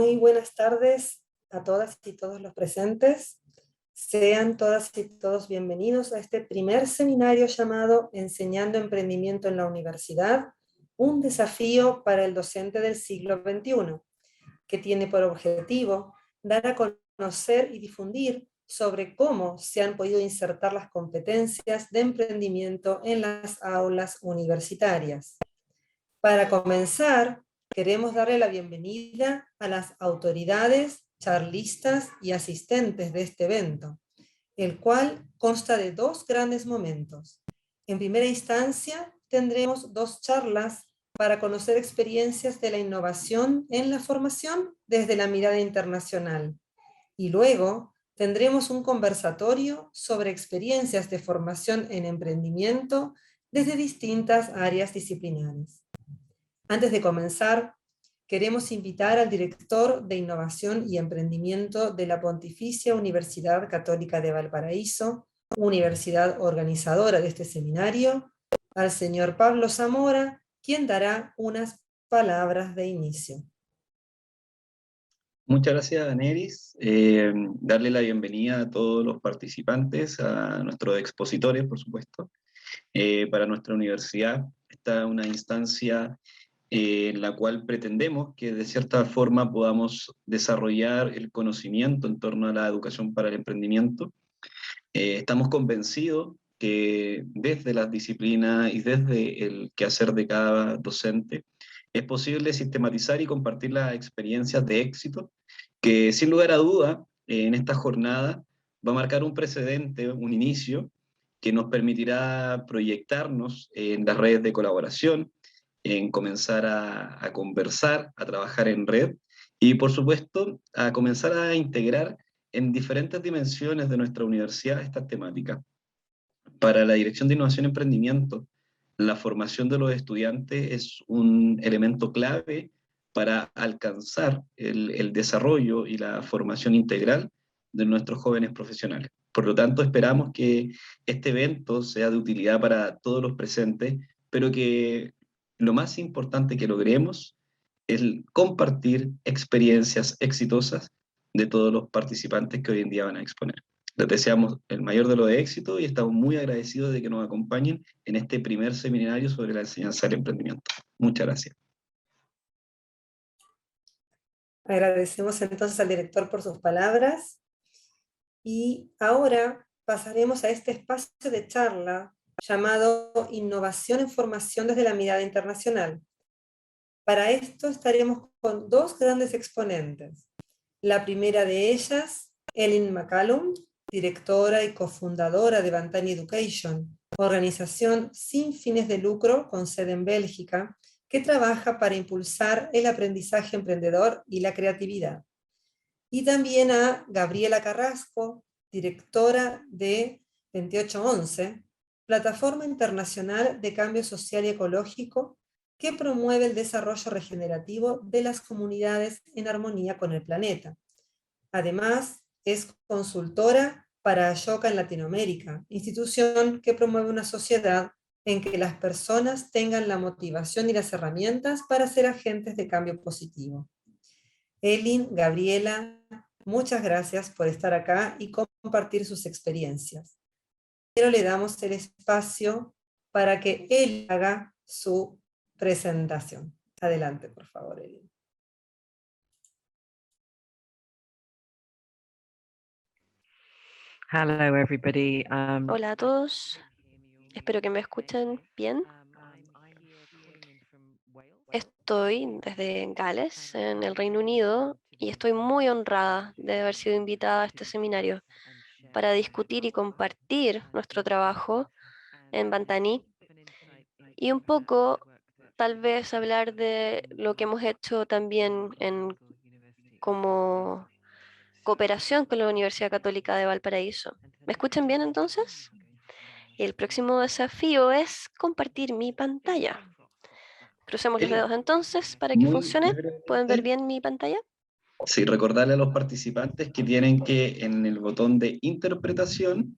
Muy buenas tardes a todas y todos los presentes. Sean todas y todos bienvenidos a este primer seminario llamado Enseñando Emprendimiento en la Universidad, un desafío para el docente del siglo XXI, que tiene por objetivo dar a conocer y difundir sobre cómo se han podido insertar las competencias de emprendimiento en las aulas universitarias. Para comenzar, queremos darle la bienvenida a las autoridades, charlistas y asistentes de este evento, el cual consta de dos grandes momentos. En primera instancia, tendremos dos charlas para conocer experiencias de la innovación en la formación desde la mirada internacional. Y luego tendremos un conversatorio sobre experiencias de formación en emprendimiento desde distintas áreas disciplinares. Antes de comenzar, queremos invitar al director de Innovación y Emprendimiento de la Pontificia Universidad Católica de Valparaíso, universidad organizadora de este seminario, al señor Pablo Zamora, quien dará unas palabras de inicio. Muchas gracias, Neris. Darle la bienvenida a todos los participantes, a nuestros expositores, por supuesto. Para nuestra universidad, esta es una instancia en la cual pretendemos que de cierta forma podamos desarrollar el conocimiento en torno a la educación para el emprendimiento. Estamos convencidos que desde las disciplinas y desde el quehacer de cada docente es posible sistematizar y compartir las experiencias de éxito que sin lugar a duda en esta jornada va a marcar un precedente, un inicio que nos permitirá proyectarnos en las redes de colaboración, en comenzar a conversar, a trabajar en red y por supuesto a comenzar a integrar en diferentes dimensiones de nuestra universidad estas temáticas. Para la Dirección de Innovación y Emprendimiento, la formación de los estudiantes es un elemento clave para alcanzar el desarrollo y la formación integral de nuestros jóvenes profesionales. Por lo tanto, esperamos que este evento sea de utilidad para todos los presentes, pero que lo más importante que logremos es compartir experiencias exitosas de todos los participantes que hoy en día van a exponer. Les deseamos el mayor de los éxitos y estamos muy agradecidos de que nos acompañen en este primer seminario sobre la enseñanza del emprendimiento. Muchas gracias. Agradecemos entonces al director por sus palabras y ahora pasaremos a este espacio de charla llamado Innovación en Formación desde la Mirada Internacional. Para esto estaremos con dos grandes exponentes. La primera de ellas, Ellen McCallum, directora y cofundadora de Vantani Education, organización sin fines de lucro con sede en Bélgica, que trabaja para impulsar el aprendizaje emprendedor y la creatividad. Y también a Gabriela Carrasco, directora de 2811, Plataforma Internacional de Cambio Social y Ecológico, que promueve el desarrollo regenerativo de las comunidades en armonía con el planeta. Además, es consultora para Ashoka en Latinoamérica, institución que promueve una sociedad en que las personas tengan la motivación y las herramientas para ser agentes de cambio positivo. Elin, Gabriela, muchas gracias por estar acá y compartir sus experiencias. Pero le damos el espacio para que él haga su presentación. Adelante, por favor, Elin. Hello everybody. Hola a todos, espero que me escuchen bien. Estoy desde Gales, en el Reino Unido, y estoy muy honrada de haber sido invitada a este seminario para discutir y compartir nuestro trabajo en Vantani y un poco tal vez hablar de lo que hemos hecho también como cooperación con la Universidad Católica de Valparaíso. ¿Me escuchan bien entonces? Y el próximo desafío es compartir mi pantalla. Crucemos los dedos entonces para que funcione. ¿Pueden ver bien mi pantalla? Sí, recordarle a los participantes que tienen que en el botón de interpretación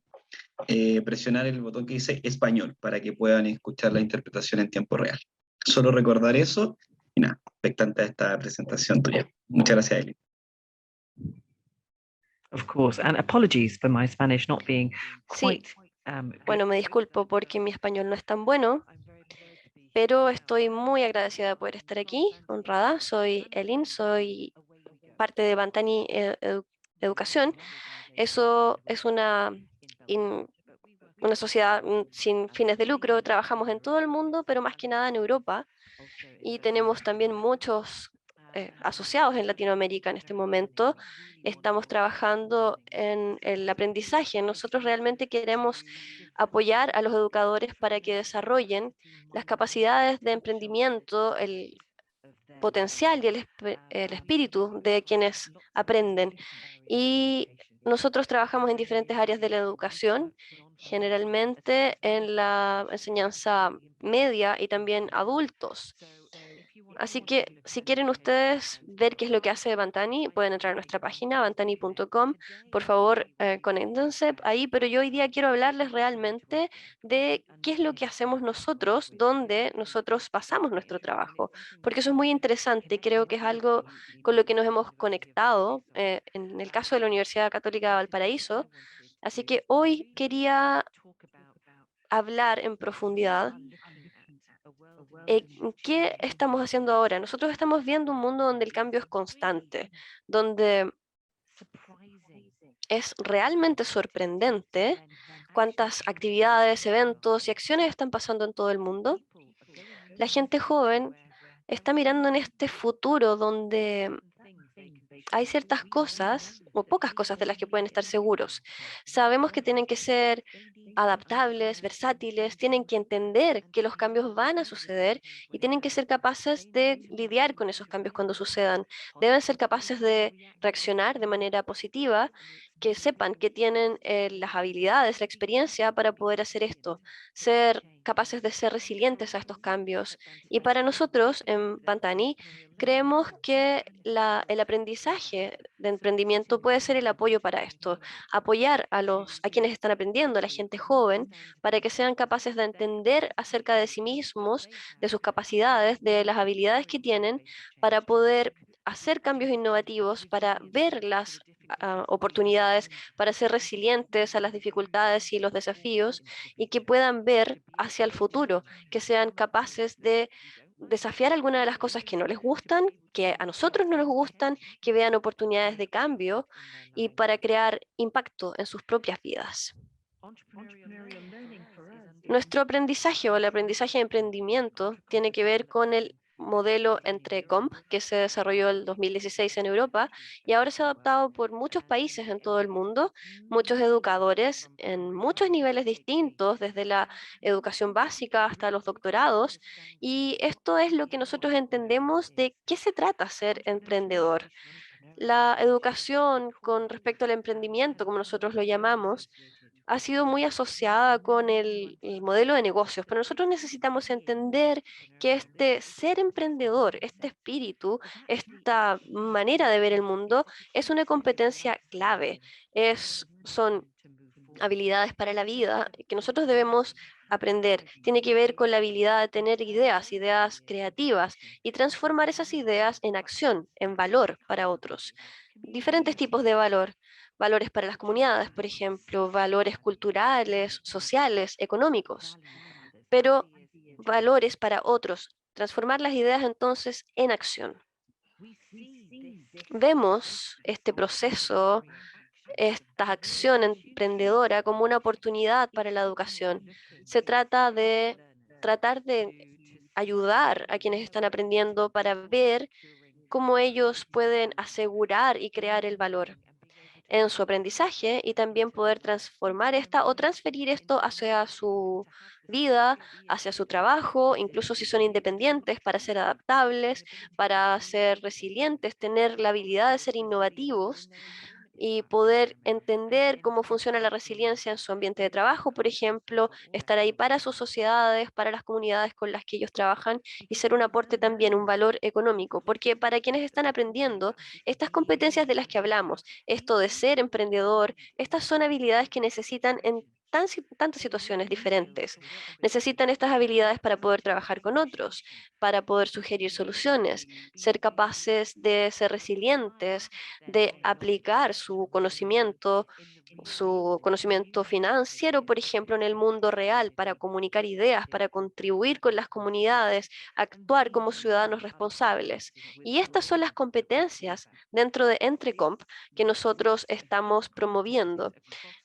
presionar el botón que dice español para que puedan escuchar la interpretación en tiempo real. Solo recordar eso Y nada, expectante a esta presentación tuya. Muchas gracias, Eli. Of course, and apologies for my Spanish not being Sí, quite. bueno, me disculpo porque mi español no es tan bueno, pero estoy muy agradecida de poder estar aquí, honrada. Soy Elin, soy parte de Bantani Educación. Eso es una sociedad sin fines de lucro. Trabajamos en todo el mundo, pero más que nada en Europa. Y tenemos también muchos asociados en Latinoamérica en este momento. Estamos trabajando en el aprendizaje. Nosotros realmente queremos apoyar a los educadores para que desarrollen las capacidades de emprendimiento, el potencial y el espíritu de quienes aprenden. Y nosotros trabajamos en diferentes áreas de la educación, generalmente en la enseñanza media y también adultos. Así que si quieren ustedes ver qué es lo que hace Bantani, pueden entrar a nuestra página, bantani.com. Por favor, conéctense ahí, pero yo hoy día quiero hablarles realmente de qué es lo que hacemos nosotros, dónde nosotros pasamos nuestro trabajo, porque eso es muy interesante, creo que es algo con lo que nos hemos conectado, en el caso de la Universidad Católica de Valparaíso. Así que hoy quería hablar en profundidad. ¿Qué estamos haciendo ahora? Nosotros estamos viendo un mundo donde el cambio es constante, donde es realmente sorprendente cuántas actividades, eventos y acciones están pasando en todo el mundo. La gente joven está mirando en este futuro donde hay ciertas cosas o pocas cosas de las que pueden estar seguros. Sabemos que tienen que ser adaptables, versátiles, tienen que entender que los cambios van a suceder y tienen que ser capaces de lidiar con esos cambios cuando sucedan. Deben ser capaces de reaccionar de manera positiva, que sepan que tienen las habilidades, la experiencia para poder hacer esto, ser capaces de ser resilientes a estos cambios. Y para nosotros en Pantani, creemos que el aprendizaje de emprendimiento puede ser el apoyo para esto, apoyar a quienes están aprendiendo, a la gente joven, para que sean capaces de entender acerca de sí mismos, de sus capacidades, de las habilidades que tienen, para poder hacer cambios innovativos, para ver las oportunidades, para ser resilientes a las dificultades y los desafíos y que puedan ver hacia el futuro, que sean capaces de desafiar algunas de las cosas que no les gustan, que a nosotros no nos gustan, que vean oportunidades de cambio y para crear impacto en sus propias vidas. Nuestro aprendizaje o el aprendizaje de emprendimiento tiene que ver con el modelo entre comp que se desarrolló el 2016 en Europa y ahora se ha adoptado por muchos países en todo el mundo, muchos educadores en muchos niveles distintos, desde la educación básica hasta los doctorados, y esto es lo que nosotros entendemos de qué se trata ser emprendedor. La educación con respecto al emprendimiento, como nosotros lo llamamos, ha sido muy asociada con el modelo de negocios, pero nosotros necesitamos entender que este ser emprendedor, este espíritu, esta manera de ver el mundo, es una competencia clave, son habilidades para la vida que nosotros debemos aprender. Tiene que ver con la habilidad de tener ideas, ideas creativas y transformar esas ideas en acción, en valor para otros. Diferentes tipos de valor. Valores para las comunidades, por ejemplo, valores culturales, sociales, económicos, pero valores para otros. Transformar las ideas entonces en acción. Vemos este proceso, esta acción emprendedora como una oportunidad para la educación. Se trata de tratar de ayudar a quienes están aprendiendo para ver cómo ellos pueden asegurar y crear el valor en su aprendizaje y también poder transformar esta o transferir esto hacia su vida, hacia su trabajo, incluso si son independientes, para ser adaptables, para ser resilientes, tener la habilidad de ser innovativos y poder entender cómo funciona la resiliencia en su ambiente de trabajo, por ejemplo, estar ahí para sus sociedades, para las comunidades con las que ellos trabajan y ser un aporte también, un valor económico, porque para quienes están aprendiendo, estas competencias de las que hablamos, esto de ser emprendedor, estas son habilidades que necesitan tantas situaciones diferentes. Necesitan estas habilidades para poder trabajar con otros, para poder sugerir soluciones, ser capaces de ser resilientes, de aplicar su conocimiento financiero, por ejemplo, en el mundo real, para comunicar ideas, para contribuir con las comunidades, actuar como ciudadanos responsables. Y estas son las competencias dentro de Entrecomp que nosotros estamos promoviendo.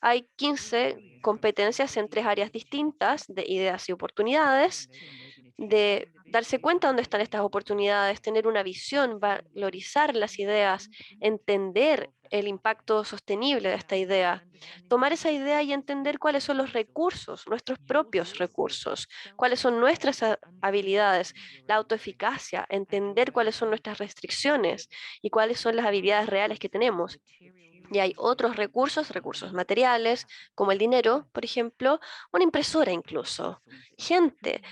Hay 15 competencias en 3 áreas distintas de ideas y oportunidades, de darse cuenta dónde están estas oportunidades, tener una visión, valorizar las ideas, entender el impacto sostenible de esta idea, tomar esa idea y entender cuáles son los recursos, nuestros propios recursos, cuáles son nuestras habilidades, la autoeficacia, entender cuáles son nuestras restricciones y cuáles son las habilidades reales que tenemos. Y hay otros recursos, recursos materiales, como el dinero, por ejemplo, una impresora incluso, gente.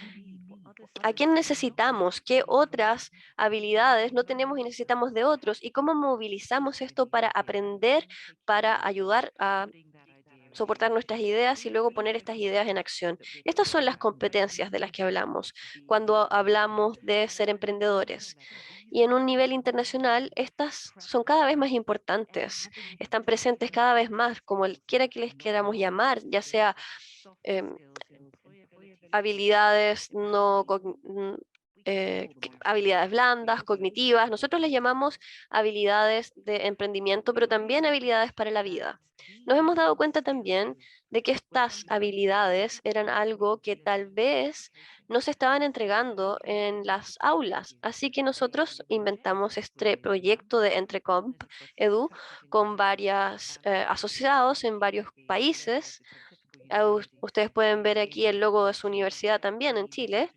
¿A quién necesitamos? ¿Qué otras habilidades no tenemos y necesitamos de otros? ¿Y cómo movilizamos esto para aprender, para ayudar a soportar nuestras ideas y luego poner estas ideas en acción? Estas son las competencias de las que hablamos cuando hablamos de ser emprendedores. Y en un nivel internacional, estas son cada vez más importantes, están presentes cada vez más, como quiera que les queramos llamar, ya sea em, habilidades no habilidades blandas, cognitivas. Nosotros les llamamos habilidades de emprendimiento, pero también habilidades para la vida. Nos hemos dado cuenta también de que estas habilidades eran algo que tal vez no se estaban entregando en las aulas. Así que nosotros inventamos este proyecto de Entrecomp Edu con varios asociados en varios países. Ustedes pueden ver aquí el logo de su universidad también en Chile.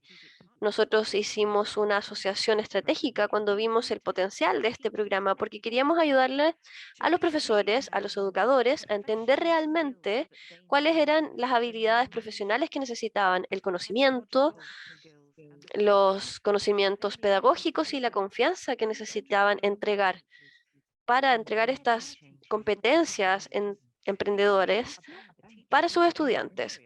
Nosotros hicimos una asociación estratégica cuando vimos el potencial de este programa, porque queríamos ayudarle a los profesores, a los educadores, a entender realmente cuáles eran las habilidades profesionales que necesitaban, el conocimiento, los conocimientos pedagógicos y la confianza que necesitaban entregar para entregar estas competencias en emprendedores para sus estudiantes.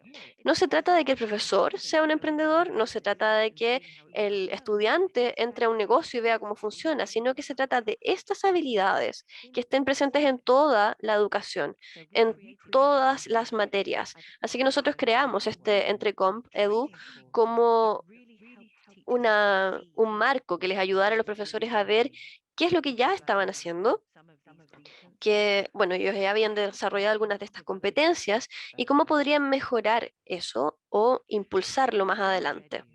No se trata de que el profesor sea un emprendedor, no se trata de que el estudiante entre a un negocio y vea cómo funciona, sino que se trata de estas habilidades que estén presentes en toda la educación, en todas las materias. Así que nosotros creamos este Entrecomp Edu como un marco que les ayudara a los profesores a ver qué es lo que ya estaban haciendo, que, bueno, ellos ya habían desarrollado algunas de estas competencias y cómo podrían mejorar eso o impulsarlo más adelante.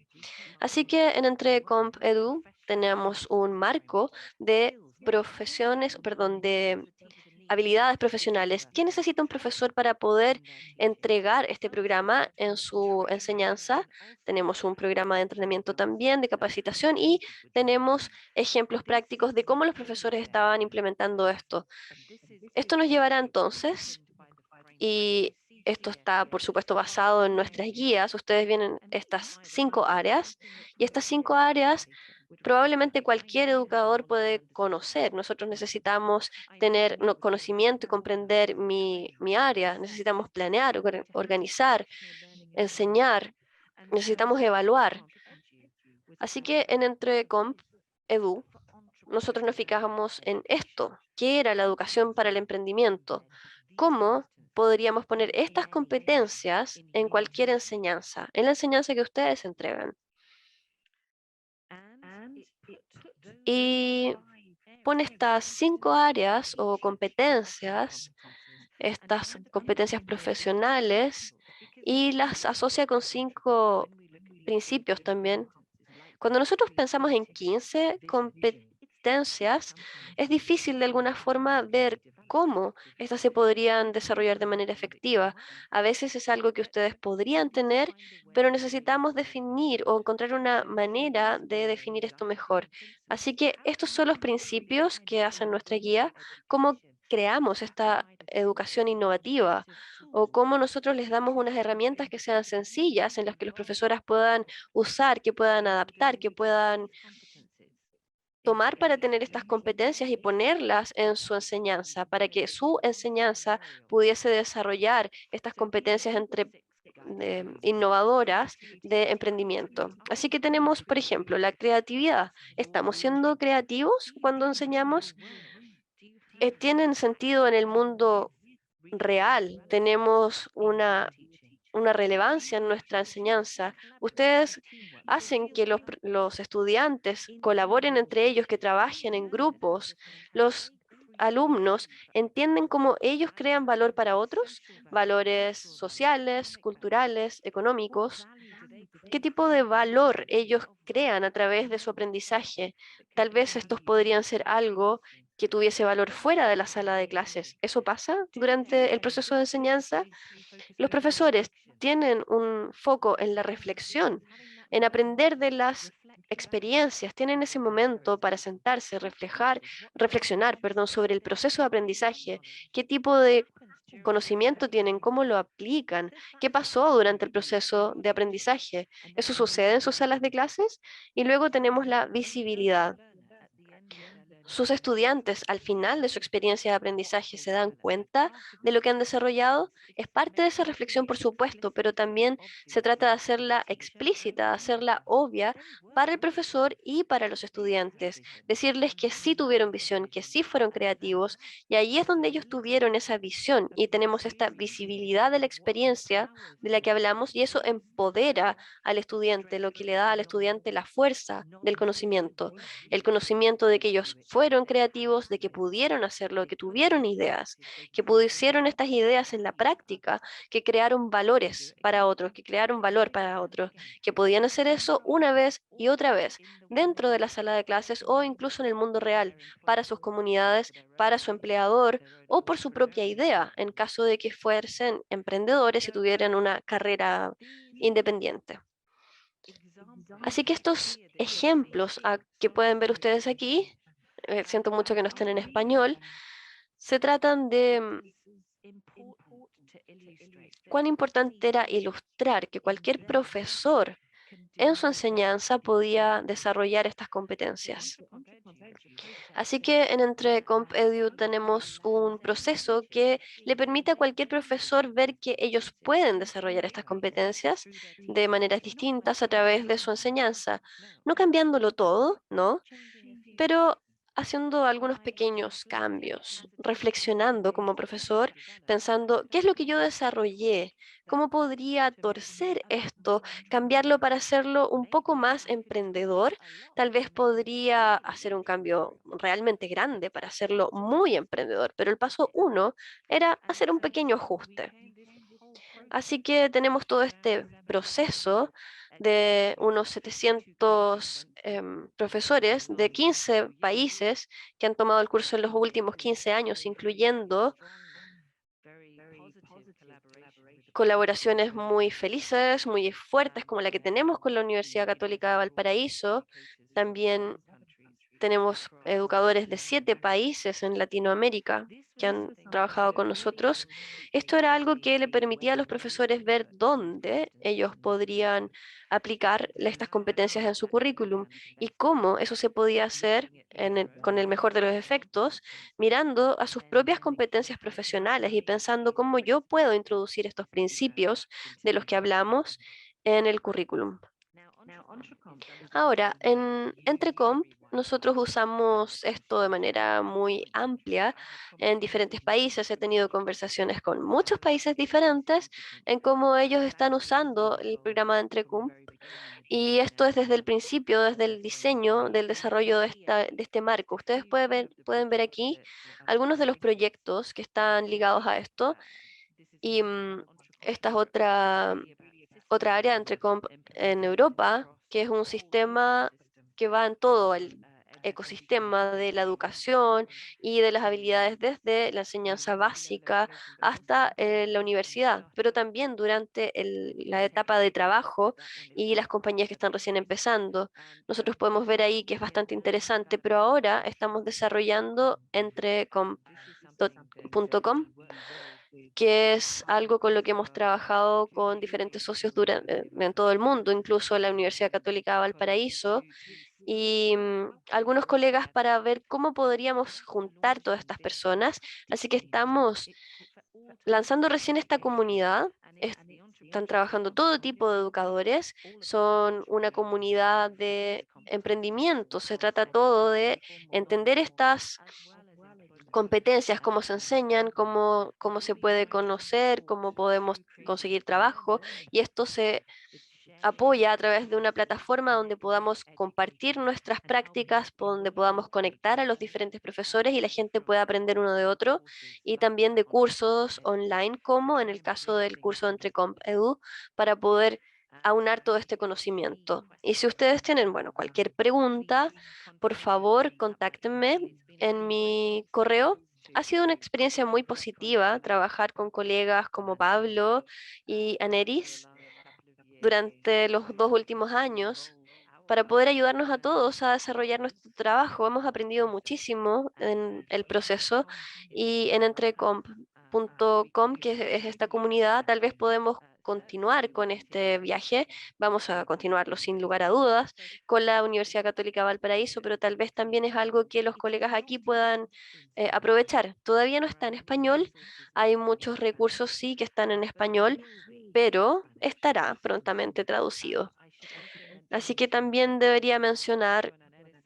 Así que en Entrecomp Edu tenemos un marco de profesiones, perdón, de habilidades profesionales. ¿Qué necesita un profesor para poder entregar este programa en su enseñanza? Tenemos un programa de entrenamiento también, de capacitación, y tenemos ejemplos prácticos de cómo los profesores estaban implementando esto. Esto nos llevará entonces, y esto está, por supuesto, basado en nuestras guías. Ustedes vienen estas 5 áreas, y estas 5 áreas probablemente cualquier educador puede conocer. Nosotros necesitamos tener conocimiento y comprender mi área. Necesitamos planear, organizar, enseñar. Necesitamos evaluar. Así que en Entrecomp Edu, nosotros nos fijamos en esto. ¿Qué era la educación para el emprendimiento? ¿Cómo podríamos poner estas competencias en cualquier enseñanza, en la enseñanza que ustedes entregan? Y pone estas 5 áreas o competencias, estas competencias profesionales, y las asocia con 5 principios también. Cuando nosotros pensamos en 15 competencias, es difícil de alguna forma ver cómo estas se podrían desarrollar de manera efectiva. A veces es algo que ustedes podrían tener, pero necesitamos definir o encontrar una manera de definir esto mejor. Así que estos son los principios que hacen nuestra guía, cómo creamos esta educación innovativa o cómo nosotros les damos unas herramientas que sean sencillas en las que los profesores puedan usar, que puedan adaptar, que puedan tomar para tener estas competencias y ponerlas en su enseñanza, para que su enseñanza pudiese desarrollar estas competencias innovadoras de emprendimiento. Así que tenemos, por ejemplo, la creatividad. ¿Estamos siendo creativos cuando enseñamos? ¿Tienen sentido en el mundo real? ¿Tenemos una relevancia en nuestra enseñanza? ¿Ustedes hacen que los estudiantes colaboren entre ellos, que trabajen en grupos? ¿Los alumnos entienden cómo ellos crean valor para otros? ¿Valores sociales, culturales, económicos? ¿Qué tipo de valor ellos crean a través de su aprendizaje? Tal vez estos podrían ser algo que tuviese valor fuera de la sala de clases. ¿Eso pasa durante el proceso de enseñanza? Los profesores tienen un foco en la reflexión, en aprender de las experiencias, tienen ese momento para sentarse, reflexionar, perdón, sobre el proceso de aprendizaje, qué tipo de conocimiento tienen, cómo lo aplican, qué pasó durante el proceso de aprendizaje. Eso sucede en sus salas de clases. Y luego tenemos la visibilidad. Sus estudiantes, al final de su experiencia de aprendizaje, se dan cuenta de lo que han desarrollado. Es parte de esa reflexión, por supuesto, pero también se trata de hacerla explícita, de hacerla obvia para el profesor y para los estudiantes. Decirles que sí tuvieron visión, que sí fueron creativos, y ahí es donde ellos tuvieron esa visión y tenemos esta visibilidad de la experiencia de la que hablamos, y eso empodera al estudiante, lo que le da al estudiante la fuerza del conocimiento, el conocimiento de que ellos fueron creativos, de que pudieron hacerlo, que tuvieron ideas, que pusieron estas ideas en la práctica, que crearon valores para otros, que crearon valor para otros, que podían hacer eso una vez y otra vez dentro de la sala de clases o incluso en el mundo real, para sus comunidades, para su empleador o por su propia idea, en caso de que fuesen emprendedores y tuvieran una carrera independiente. Así que estos ejemplos que pueden ver ustedes aquí, siento mucho que no estén en español, se tratan de cuán importante era ilustrar que cualquier profesor en su enseñanza podía desarrollar estas competencias. Así que en EntreComp Edu tenemos un proceso que le permite a cualquier profesor ver que ellos pueden desarrollar estas competencias de maneras distintas a través de su enseñanza, no cambiándolo todo, ¿no? Pero haciendo algunos pequeños cambios, reflexionando como profesor, pensando, ¿qué es lo que yo desarrollé? ¿Cómo podría torcer esto, cambiarlo para hacerlo un poco más emprendedor? Tal vez podría hacer un cambio realmente grande para hacerlo muy emprendedor, pero el paso uno era hacer un pequeño ajuste. Así que tenemos todo este proceso de unos 700 profesores de 15 países que han tomado el curso en los últimos 15 años, incluyendo colaboraciones muy felices, muy fuertes, como la que tenemos con la Universidad Católica de Valparaíso. También tenemos educadores de 7 países en Latinoamérica que han trabajado con nosotros. Esto era algo que le permitía a los profesores ver dónde ellos podrían aplicar estas competencias en su currículum y cómo eso se podía hacer con el mejor de los efectos, mirando a sus propias competencias profesionales y pensando cómo yo puedo introducir estos principios de los que hablamos en el currículum. Ahora, en Entrecomp, nosotros usamos esto de manera muy amplia en diferentes países. He tenido conversaciones con muchos países diferentes en cómo ellos están usando el programa de Entrecomp. Y esto es desde el principio, desde el diseño, del desarrollo de este marco. Ustedes pueden ver aquí algunos de los proyectos que están ligados a esto. Y esta es otra área de Entrecomp en Europa, que es un sistema que va en todo el ecosistema de la educación y de las habilidades desde la enseñanza básica hasta la universidad, pero también durante la etapa de trabajo y las compañías que están recién empezando. Nosotros podemos ver ahí que es bastante interesante, pero ahora estamos desarrollando entrecomp.com, que es algo con lo que hemos trabajado con diferentes socios en todo el mundo, incluso la Universidad Católica de Valparaíso, y algunos colegas para ver cómo podríamos juntar todas estas personas. Así que estamos lanzando recién esta comunidad. Están trabajando todo tipo de educadores, son una comunidad de emprendimiento. Se trata todo de entender estas competencias, cómo se enseñan, cómo se puede conocer, cómo podemos conseguir trabajo, y esto se apoya a través de una plataforma donde podamos compartir nuestras prácticas, donde podamos conectar a los diferentes profesores y la gente pueda aprender uno de otro, y también de cursos online, como en el caso del curso de Entrecomp Edu, para poder aunar todo este conocimiento. Y si ustedes tienen, bueno, cualquier pregunta, por favor, contáctenme en mi correo. Ha sido una experiencia muy positiva trabajar con colegas como Pablo y Aneris durante los 2 últimos años para poder ayudarnos a todos a desarrollar nuestro trabajo. Hemos aprendido muchísimo en el proceso, y en entrecomp.com, que es esta comunidad, tal vez podemos continuar con este viaje. Vamos a continuarlo sin lugar a dudas con la Universidad Católica de Valparaíso, pero tal vez también es algo que los colegas aquí puedan aprovechar. Todavía no está en español, hay muchos recursos sí que están en español, pero estará prontamente traducido. Así que también debería mencionar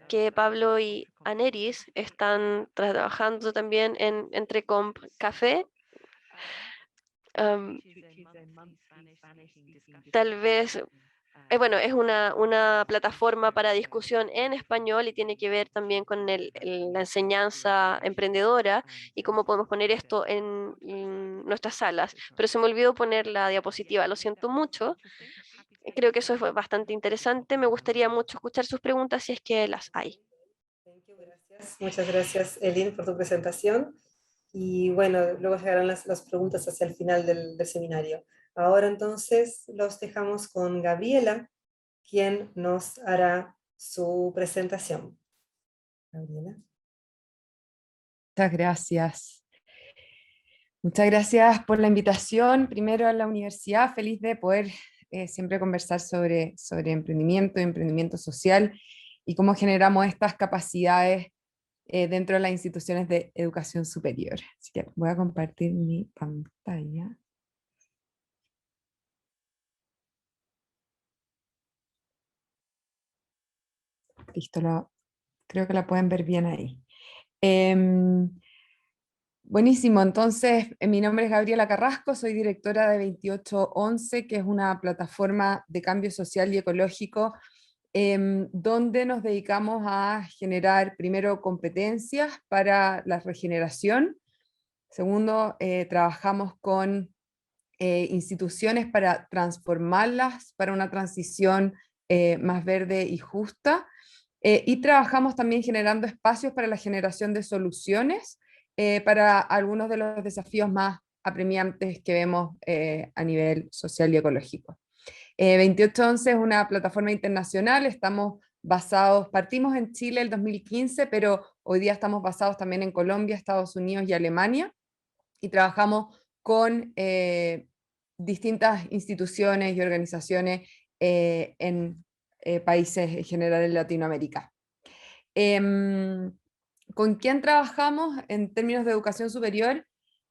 que Pablo y Aneris están trabajando también en Entrecomp Café. Am, Tal vez, bueno, es una plataforma para discusión en español y tiene que ver también con la enseñanza emprendedora y cómo podemos poner esto en nuestras salas. Pero se me olvidó poner la diapositiva, lo siento mucho. Creo que eso es bastante interesante. Me gustaría mucho escuchar sus preguntas si es que las hay. Gracias. Muchas gracias, Elin, por tu presentación. Y bueno, luego llegarán las preguntas hacia el final del seminario. Ahora entonces los dejamos con Gabriela, quien nos hará su presentación. Gabriela. Muchas gracias. Muchas gracias por la invitación. Primero a la universidad, feliz de poder siempre conversar sobre emprendimiento y emprendimiento social y cómo generamos estas capacidades dentro de las instituciones de educación superior. Así que voy a compartir mi pantalla. Listo, creo que la pueden ver bien ahí. Buenísimo, entonces mi nombre es Gabriela Carrasco, soy directora de 2811, que es una plataforma de cambio social y ecológico donde nos dedicamos a generar primero competencias para la regeneración, segundo trabajamos con instituciones para transformarlas para una transición más verde y justa, y trabajamos también generando espacios para la generación de soluciones para algunos de los desafíos más apremiantes que vemos a nivel social y ecológico. 2811 es una plataforma internacional, partimos en Chile el 2015, pero hoy día estamos basados también en Colombia, Estados Unidos y Alemania, y trabajamos con distintas instituciones y organizaciones en países en general en Latinoamérica. ¿Con quién trabajamos en términos de educación superior?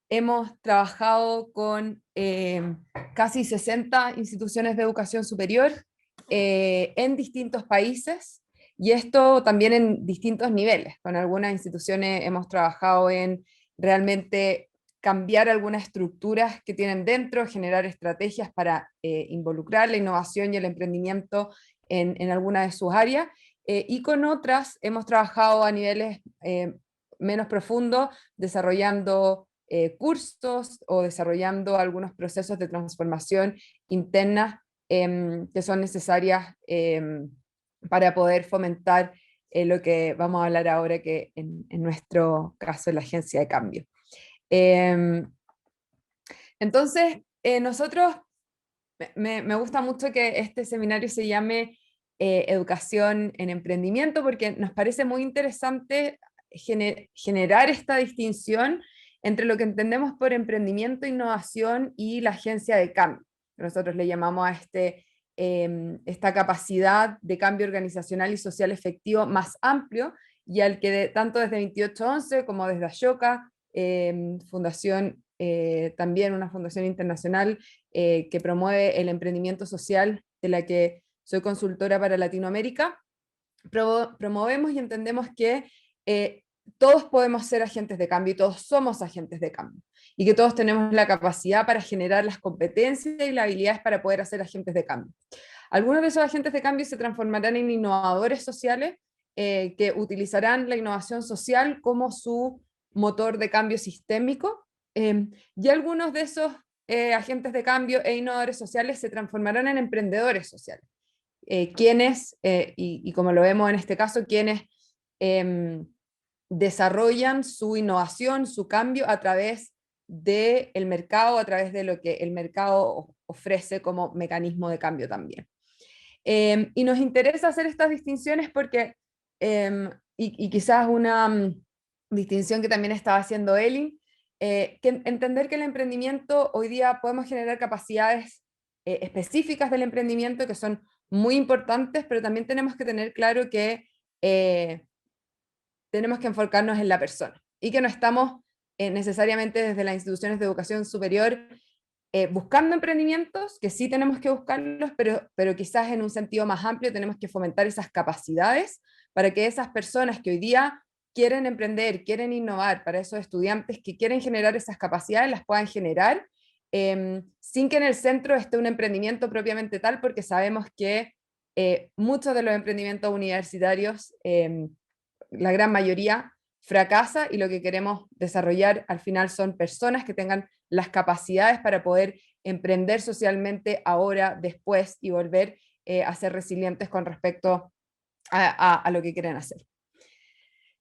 Hemos trabajado con casi 60 instituciones de educación superior en distintos países, y esto también en distintos niveles. Con algunas instituciones hemos trabajado en realmente cambiar algunas estructuras que tienen dentro, generar estrategias para involucrar la innovación y el emprendimiento en alguna de sus áreas, y con otras hemos trabajado a niveles menos profundos, desarrollando cursos o desarrollando algunos procesos de transformación interna que son necesarias para poder fomentar lo que vamos a hablar ahora, que en nuestro caso es la agencia de cambio. Entonces, nosotros, me gusta mucho que este seminario se llame Educación en Emprendimiento, porque nos parece muy interesante generar esta distinción entre lo que entendemos por emprendimiento, innovación y la agencia de cambio. Nosotros le llamamos a este esta capacidad de cambio organizacional y social efectivo más amplio, y al que tanto desde 2811 como desde Ashoka, fundación, también una fundación internacional que promueve el emprendimiento social, de la que soy consultora para Latinoamérica, promovemos y entendemos que todos podemos ser agentes de cambio y todos somos agentes de cambio, y que todos tenemos la capacidad para generar las competencias y las habilidades para poder hacer agentes de cambio. Algunos de esos agentes de cambio se transformarán en innovadores sociales que utilizarán la innovación social como su motor de cambio sistémico, y algunos de esos agentes de cambio e innovadores sociales se transformarán en emprendedores sociales, quienes, y como lo vemos en este caso, quienes desarrollan su innovación, su cambio a través del mercado, a través de lo que el mercado ofrece como mecanismo de cambio también. Y nos interesa hacer estas distinciones porque, y quizás una distinción que también estaba haciendo Elin, que entender que el emprendimiento, hoy día podemos generar capacidades específicas del emprendimiento que son muy importantes, pero también tenemos que tener claro que tenemos que enfocarnos en la persona, y que no estamos necesariamente desde las instituciones de educación superior buscando emprendimientos, que sí tenemos que buscarlos, pero quizás en un sentido más amplio tenemos que fomentar esas capacidades para que esas personas que hoy día quieren emprender, quieren innovar, para esos estudiantes que quieren generar esas capacidades, las puedan generar, sin que en el centro esté un emprendimiento propiamente tal, porque sabemos que muchos de los emprendimientos universitarios, la gran mayoría, fracasa, y lo que queremos desarrollar al final son personas que tengan las capacidades para poder emprender socialmente ahora, después, y volver a ser resilientes con respecto a lo que quieren hacer.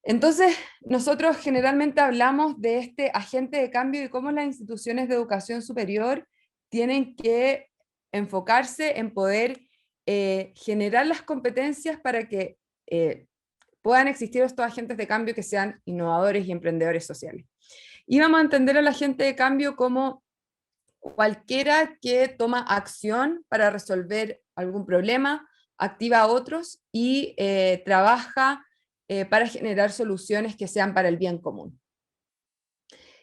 Entonces, nosotros generalmente hablamos de este agente de cambio y cómo las instituciones de educación superior tienen que enfocarse en poder generar las competencias para que puedan existir estos agentes de cambio que sean innovadores y emprendedores sociales. Y vamos a entender al agente de cambio como cualquiera que toma acción para resolver algún problema, activa a otros y trabaja para generar soluciones que sean para el bien común.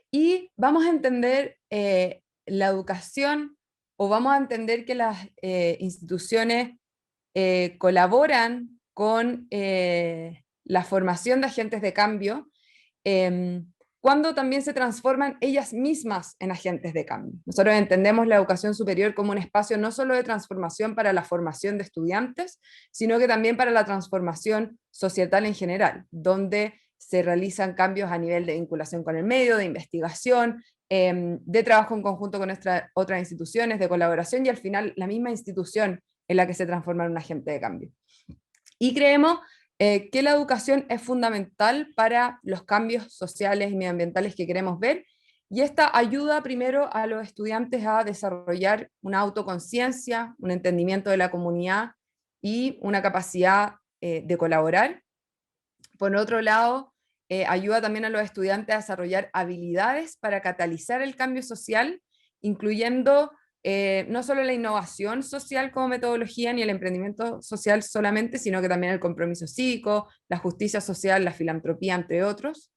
Y vamos a entender la educación, o vamos a entender que las instituciones colaboran con la formación de agentes de cambio, cuando también se transforman ellas mismas en agentes de cambio. Nosotros entendemos la educación superior como un espacio no solo de transformación para la formación de estudiantes, sino que también para la transformación societal en general, donde se realizan cambios a nivel de vinculación con el medio, de investigación, de trabajo en conjunto con otras instituciones, de colaboración, y al final la misma institución en la que se transforma en un agente de cambio. Y creemos que la educación es fundamental para los cambios sociales y medioambientales que queremos ver, y esta ayuda primero a los estudiantes a desarrollar una autoconciencia, un entendimiento de la comunidad y una capacidad de colaborar. Por otro lado, ayuda también a los estudiantes a desarrollar habilidades para catalizar el cambio social, incluyendo no solo la innovación social como metodología, ni el emprendimiento social solamente, sino que también el compromiso cívico, la justicia social, la filantropía, entre otros.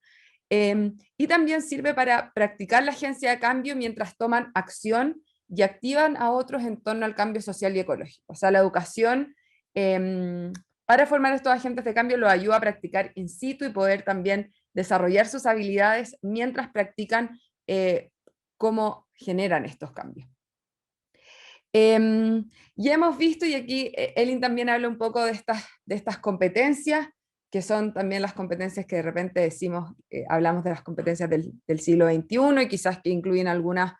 Y también sirve para practicar la agencia de cambio mientras toman acción y activan a otros en torno al cambio social y ecológico. O sea, la educación para formar estos agentes de cambio los ayuda a practicar in situ y poder también desarrollar sus habilidades mientras practican cómo generan estos cambios. Ya hemos visto, y aquí Elin también habla un poco de estas competencias, que son también las competencias que de repente decimos, hablamos de las competencias del siglo XXI, y quizás que incluyen algunas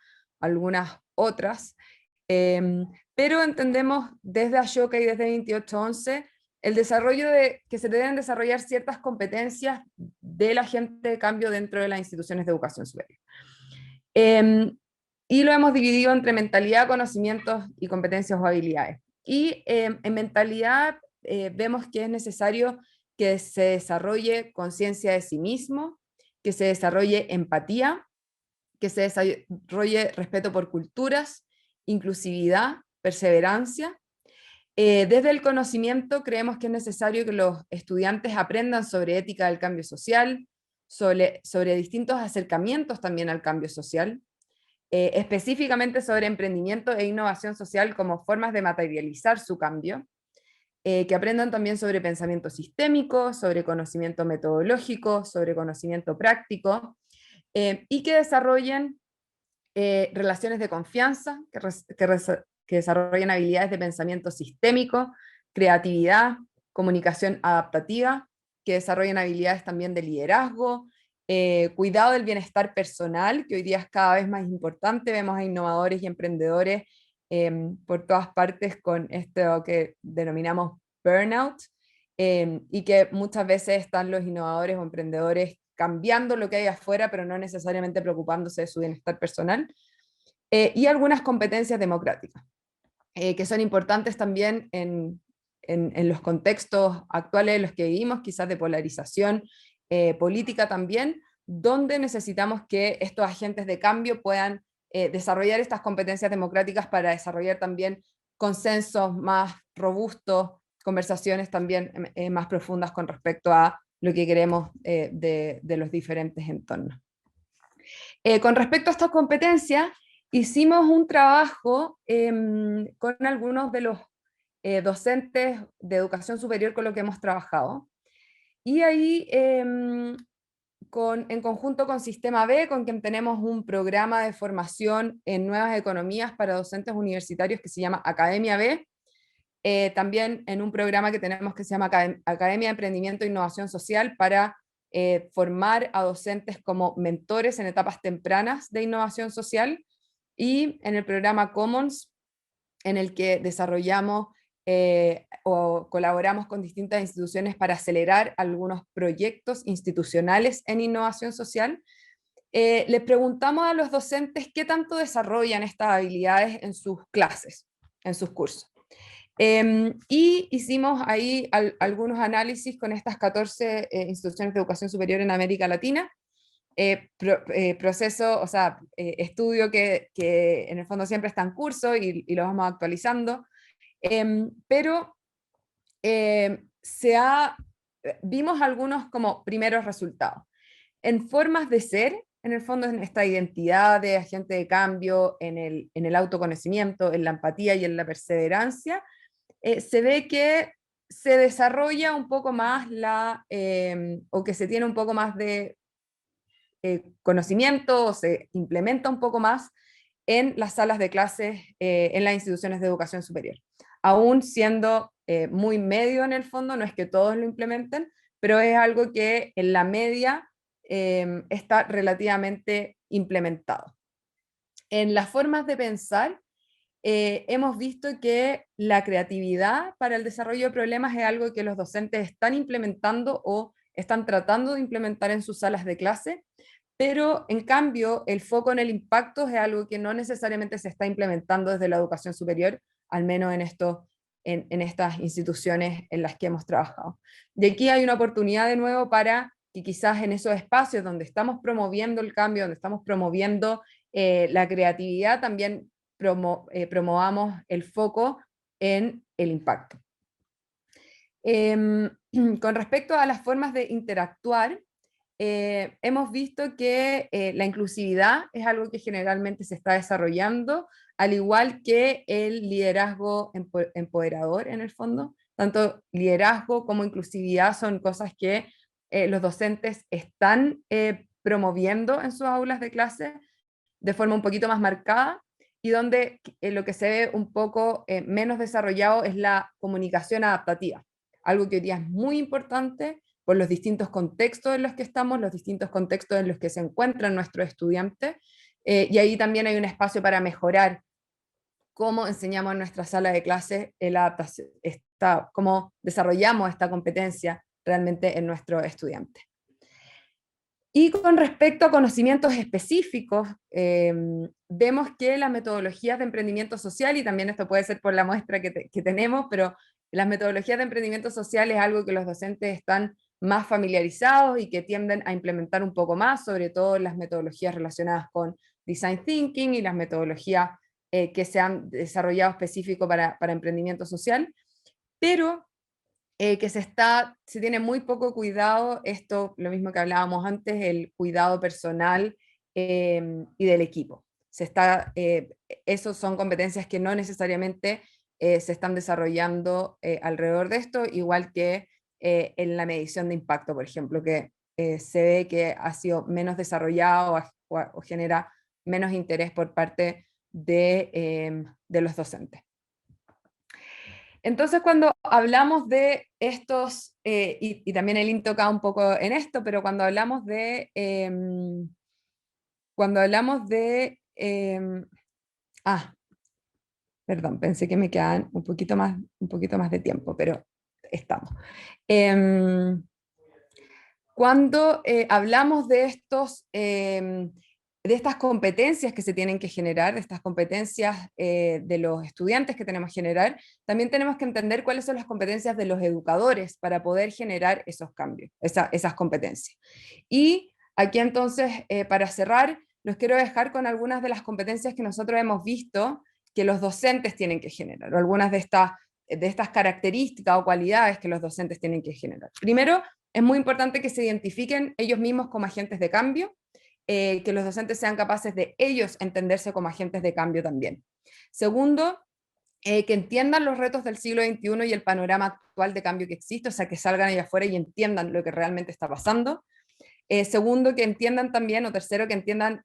otras, pero entendemos desde Ashoka y desde 2811 el desarrollo que se deben desarrollar ciertas competencias del agente de cambio dentro de las instituciones de educación superior. Y lo hemos dividido entre mentalidad, conocimientos y competencias o habilidades. Y en mentalidad vemos que es necesario que se desarrolle conciencia de sí mismo, que se desarrolle empatía, que se desarrolle respeto por culturas, inclusividad, perseverancia. Desde el conocimiento creemos que es necesario que los estudiantes aprendan sobre ética del cambio social, sobre distintos acercamientos también al cambio social, específicamente sobre emprendimiento e innovación social como formas de materializar su cambio, que aprendan también sobre pensamiento sistémico, sobre conocimiento metodológico, sobre conocimiento práctico, y que desarrollen relaciones de confianza, que desarrollen habilidades de pensamiento sistémico, creatividad, comunicación adaptativa, que desarrollen habilidades también de liderazgo, cuidado del bienestar personal, que hoy día es cada vez más importante. Vemos a innovadores y emprendedores por todas partes con esto que denominamos burnout, y que muchas veces están los innovadores o emprendedores cambiando lo que hay afuera, pero no necesariamente preocupándose de su bienestar personal, y algunas competencias democráticas, que son importantes también en los contextos actuales en los que vivimos, quizás de polarización política también, donde necesitamos que estos agentes de cambio puedan desarrollar estas competencias democráticas para desarrollar también consensos más robustos, conversaciones también más profundas con respecto a lo que queremos de los diferentes entornos. Con respecto a estas competencias, hicimos un trabajo con algunos de los docentes de educación superior con los que hemos trabajado, y ahí en conjunto con Sistema B, con quien tenemos un programa de formación en nuevas economías para docentes universitarios que se llama Academia B, también en un programa que tenemos que se llama Academia de Emprendimiento e Innovación Social para formar a docentes como mentores en etapas tempranas de innovación social, y en el programa Commons, en el que desarrollamos o colaboramos con distintas instituciones para acelerar algunos proyectos institucionales en innovación social. Les preguntamos a los docentes qué tanto desarrollan estas habilidades en sus clases, en sus cursos. Y hicimos ahí algunos análisis con estas 14 instituciones de educación superior en América Latina, proceso, o sea, estudio que en el fondo siempre está en curso y lo vamos actualizando, pero vimos algunos como primeros resultados. En formas de ser, en el fondo, en esta identidad de agente de cambio, en el autoconocimiento, en la empatía y en la perseverancia, se ve que se desarrolla un poco más o que se tiene un poco más de conocimiento, o se implementa un poco más en las salas de clases en las instituciones de educación superior. Aún siendo muy medio en el fondo, no es que todos lo implementen, pero es algo que en la media está relativamente implementado. En las formas de pensar, hemos visto que la creatividad para el desarrollo de problemas es algo que los docentes están implementando o están tratando de implementar en sus salas de clase, pero en cambio el foco en el impacto es algo que no necesariamente se está implementando desde la educación superior, al menos en estas instituciones en las que hemos trabajado. Y aquí hay una oportunidad de nuevo para que quizás en esos espacios donde estamos promoviendo el cambio, donde estamos promoviendo la creatividad, también promovamos el foco en el impacto. Con respecto a las formas de interactuar, hemos visto que la inclusividad es algo que generalmente se está desarrollando, al igual que el liderazgo empoderador en el fondo. Tanto liderazgo como inclusividad son cosas que los docentes están promoviendo en sus aulas de clase de forma un poquito más marcada, y donde lo que se ve un poco menos desarrollado es la comunicación adaptativa, algo que hoy día es muy importante por los distintos contextos en los que estamos, los distintos contextos en los que se encuentran nuestros estudiantes, y ahí también hay un espacio para mejorar cómo enseñamos en nuestra sala de clases cómo desarrollamos esta competencia realmente en nuestros estudiantes. Y con respecto a conocimientos específicos, vemos que las metodologías de emprendimiento social, y también esto puede ser por la muestra que tenemos, pero las metodologías de emprendimiento social es algo que los docentes están más familiarizados y que tienden a implementar un poco más, sobre todo las metodologías relacionadas con Design Thinking y las metodologías que se han desarrollado específico para emprendimiento social. pero que se tiene muy poco cuidado, esto, lo mismo que hablábamos antes, el cuidado personal y del equipo. Esos son competencias que no necesariamente se están desarrollando alrededor de esto, igual que en la medición de impacto, por ejemplo, que se ve que ha sido menos desarrollado o genera menos interés por parte de los docentes. Entonces, cuando hablamos de estos, y también el IN toca un poco en esto, pero cuando hablamos de perdón, pensé que me quedaban un poquito más de tiempo, pero estamos. Cuando hablamos de estas competencias que se tienen que generar, de estas competencias de los estudiantes que tenemos que generar, también tenemos que entender cuáles son las competencias de los educadores para poder generar esos cambios, esas competencias. Y aquí entonces, para cerrar, los quiero dejar con algunas de las competencias que nosotros hemos visto que los docentes tienen que generar, o algunas de estas características o cualidades que los docentes tienen que generar. Primero, es muy importante que se identifiquen ellos mismos como agentes de cambio, que los docentes sean capaces de ellos entenderse como agentes de cambio también. Segundo, que entiendan los retos del siglo XXI y el panorama actual de cambio que existe, o sea, que salgan allá afuera y entiendan lo que realmente está pasando. Segundo, que entiendan también, o tercero, que entiendan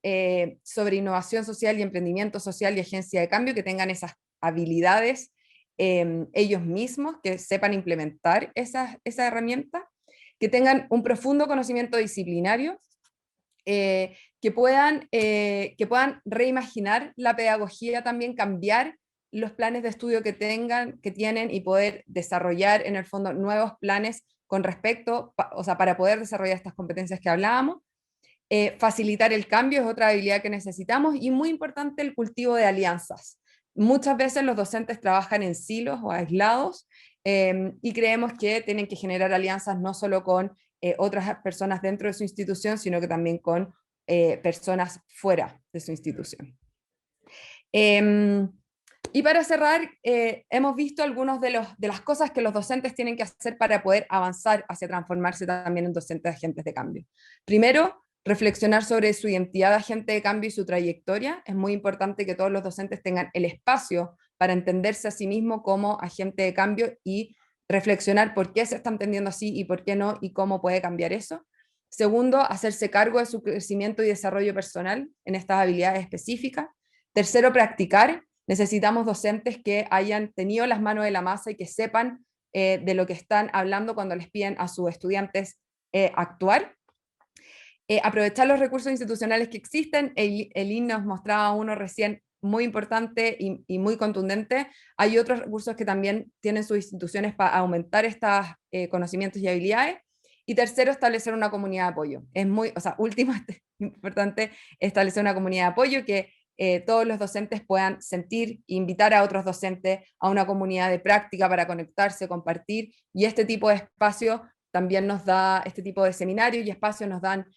sobre innovación social y emprendimiento social y agencia de cambio, que tengan esas habilidades ellos mismos, que sepan implementar esa herramienta, que tengan un profundo conocimiento disciplinario, que puedan reimaginar la pedagogía, también cambiar los planes de estudio que tienen y poder desarrollar en el fondo nuevos planes con respecto, o sea, para poder desarrollar estas competencias que hablábamos. Facilitar el cambio es otra habilidad que necesitamos, y muy importante el cultivo de alianzas. Muchas veces los docentes trabajan en silos o aislados, y creemos que tienen que generar alianzas no solo con otras personas dentro de su institución, sino que también con personas fuera de su institución. Y para cerrar, hemos visto algunas de las cosas que los docentes tienen que hacer para poder avanzar hacia transformarse también en docentes agentes de cambio. Primero, reflexionar sobre su identidad de agente de cambio y su trayectoria. Es muy importante que todos los docentes tengan el espacio para entenderse a sí mismo como agente de cambio y reflexionar por qué se está entendiendo así y por qué no, y cómo puede cambiar eso. Segundo, hacerse cargo de su crecimiento y desarrollo personal en estas habilidades específicas. Tercero, practicar. Necesitamos docentes que hayan tenido las manos en la masa y que sepan de lo que están hablando cuando les piden a sus estudiantes actuar. Aprovechar los recursos institucionales que existen. El IN nos mostraba uno recién muy importante y muy contundente. Hay otros recursos que también tienen sus instituciones para aumentar estos conocimientos y habilidades. Y tercero, establecer una comunidad de apoyo. Último, es importante establecer una comunidad de apoyo que todos los docentes puedan sentir, invitar a otros docentes a una comunidad de práctica para conectarse, compartir, y este tipo de espacio también nos da, este tipo de seminarios y espacios nos dan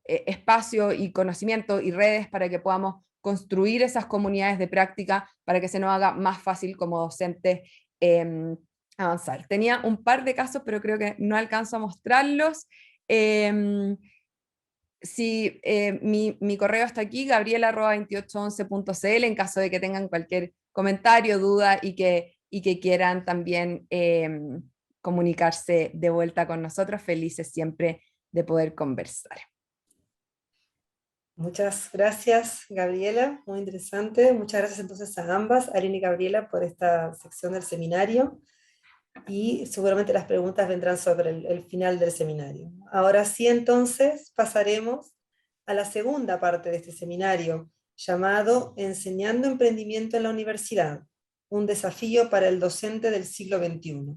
espacio y conocimiento y redes para que podamos construir esas comunidades de práctica, para que se nos haga más fácil como docentes avanzar. Tenía un par de casos, pero creo que no alcanzo a mostrarlos. Sí, mi correo está aquí, gabriela@2811.cl, en caso de que tengan cualquier comentario, duda y que quieran también comunicarse de vuelta con nosotros. Felices siempre de poder conversar. Muchas gracias, Gabriela, muy interesante. Muchas gracias entonces a ambas, Aline y Gabriela, por esta sección del seminario, y seguramente las preguntas vendrán sobre el final del seminario. Ahora sí, entonces, pasaremos a la segunda parte de este seminario, llamado Enseñando Emprendimiento en la Universidad, un desafío para el docente del siglo XXI.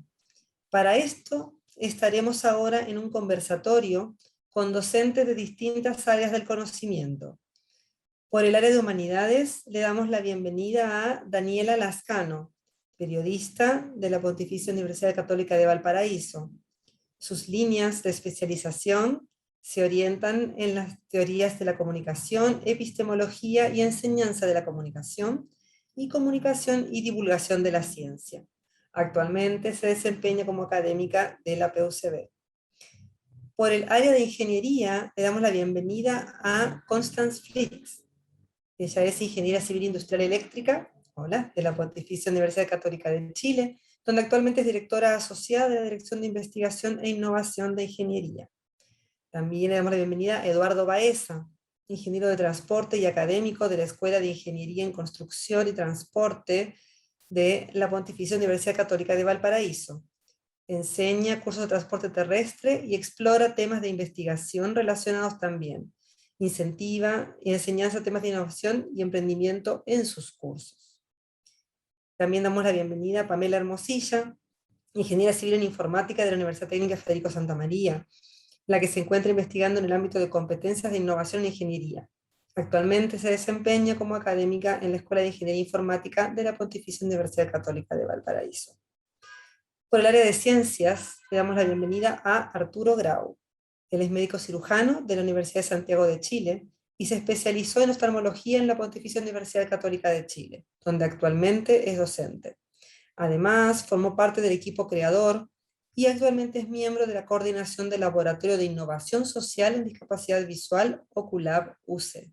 Para esto, estaremos ahora en un conversatorio con docentes de distintas áreas del conocimiento. Por el área de humanidades, le damos la bienvenida a Daniela Lascano, periodista de la Pontificia Universidad Católica de Valparaíso. Sus líneas de especialización se orientan en las teorías de la comunicación, epistemología y enseñanza de la comunicación y divulgación de la ciencia. Actualmente se desempeña como académica de la PUCB. Por el área de ingeniería, le damos la bienvenida a Constance Flitz. Ella es ingeniera civil industrial eléctrica, hola, de la Pontificia Universidad Católica de Chile, donde actualmente es directora asociada de la Dirección de Investigación e Innovación de Ingeniería. También le damos la bienvenida a Eduardo Baeza, ingeniero de transporte y académico de la Escuela de Ingeniería en Construcción y Transporte de la Pontificia Universidad Católica de Valparaíso. Enseña cursos de transporte terrestre y explora temas de investigación relacionados también. Incentiva y enseñanza temas de innovación y emprendimiento en sus cursos. También damos la bienvenida a Pamela Hermosilla, ingeniera civil en informática de la Universidad Técnica Federico Santa María, la que se encuentra investigando en el ámbito de competencias de innovación en ingeniería. Actualmente se desempeña como académica en la Escuela de Ingeniería Informática de la Pontificia Universidad Católica de Valparaíso. Por el área de ciencias, le damos la bienvenida a Arturo Grau. Él es médico cirujano de la Universidad de Santiago de Chile y se especializó en oftalmología en la Pontificia Universidad Católica de Chile, donde actualmente es docente. Además, formó parte del equipo creador y actualmente es miembro de la coordinación del Laboratorio de Innovación Social en Discapacidad Visual, OCULAB UC.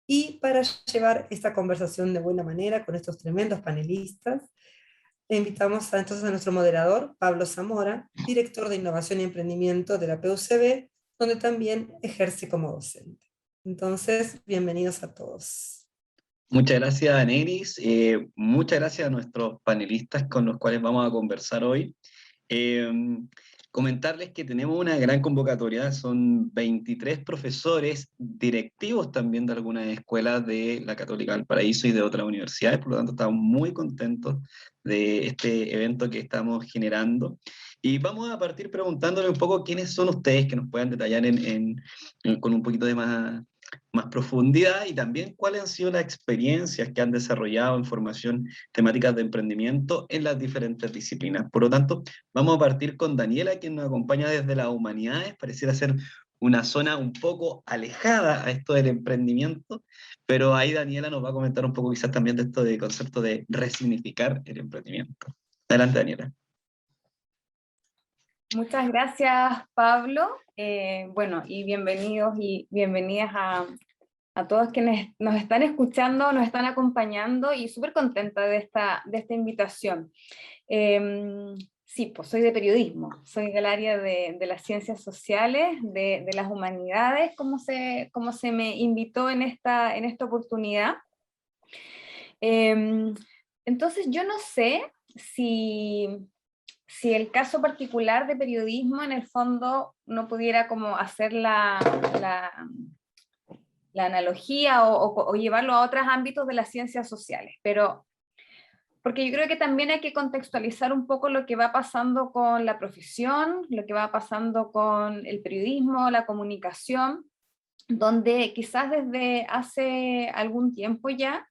Y para llevar esta conversación de buena manera con estos tremendos panelistas, invitamos entonces a nuestro moderador, Pablo Zamora, director de Innovación y Emprendimiento de la PUCB, donde también ejerce como docente. Entonces, bienvenidos a todos. Muchas gracias, Neris. Muchas gracias a nuestros panelistas con los cuales vamos a conversar hoy. Comentarles que tenemos una gran convocatoria, son 23 profesores directivos también de algunas escuelas de la Católica Valparaíso y de otras universidades, por lo tanto estamos muy contentos de este evento que estamos generando. Y vamos a partir preguntándole un poco quiénes son ustedes, que nos puedan detallar con un poquito de más profundidad, y también cuáles han sido las experiencias que han desarrollado en formación temáticas de emprendimiento en las diferentes disciplinas. Por lo tanto, vamos a partir con Daniela, quien nos acompaña desde las humanidades. Pareciera ser una zona un poco alejada a esto del emprendimiento, pero ahí Daniela nos va a comentar un poco quizás también de esto del concepto de resignificar el emprendimiento. Adelante, Daniela. Muchas gracias, Pablo. Bueno, y bienvenidos y bienvenidas a todos quienes nos están escuchando, nos están acompañando, y súper contenta de esta invitación. Sí, pues soy de periodismo, soy del área de las ciencias sociales, de las humanidades, como se me invitó en esta oportunidad. Entonces yo no sé si el caso particular de periodismo en el fondo no pudiera como hacer la analogía o llevarlo a otros ámbitos de las ciencias sociales, pero porque yo creo que también hay que contextualizar un poco lo que va pasando con la profesión, lo que va pasando con el periodismo, la comunicación, donde quizás desde hace algún tiempo ya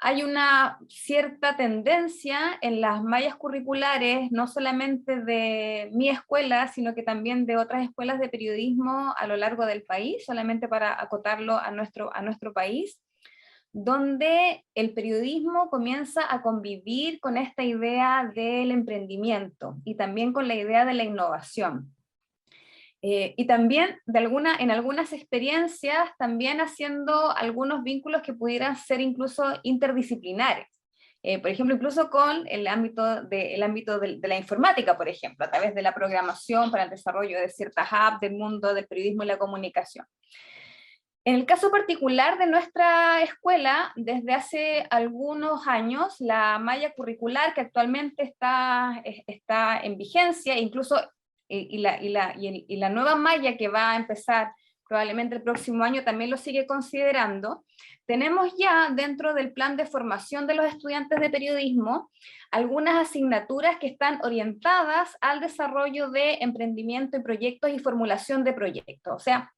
hay una cierta tendencia en las mallas curriculares, no solamente de mi escuela, sino que también de otras escuelas de periodismo a lo largo del país, solamente para acotarlo a nuestro país, donde el periodismo comienza a convivir con esta idea del emprendimiento y también con la idea de la innovación. Y también en algunas experiencias también haciendo algunos vínculos que pudieran ser incluso interdisciplinares. Por ejemplo, incluso con el ámbito de la informática, por ejemplo, a través de la programación para el desarrollo de ciertas apps del mundo del periodismo y la comunicación. En el caso particular de nuestra escuela, desde hace algunos años, la malla curricular que actualmente está en vigencia, incluso y la nueva malla que va a empezar probablemente el próximo año también lo sigue considerando, tenemos ya dentro del plan de formación de los estudiantes de periodismo algunas asignaturas que están orientadas al desarrollo de emprendimiento y proyectos y formulación de proyectos. O sea,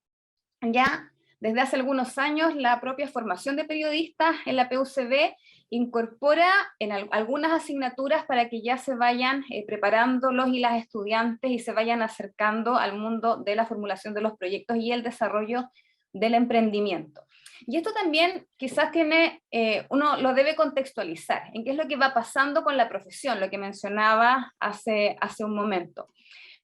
ya desde hace algunos años la propia formación de periodistas en la PUCB incorpora en algunas asignaturas para que ya se vayan preparando los y las estudiantes y se vayan acercando al mundo de la formulación de los proyectos y el desarrollo del emprendimiento. Y esto también quizás tiene, uno lo debe contextualizar, en qué es lo que va pasando con la profesión, lo que mencionaba hace un momento.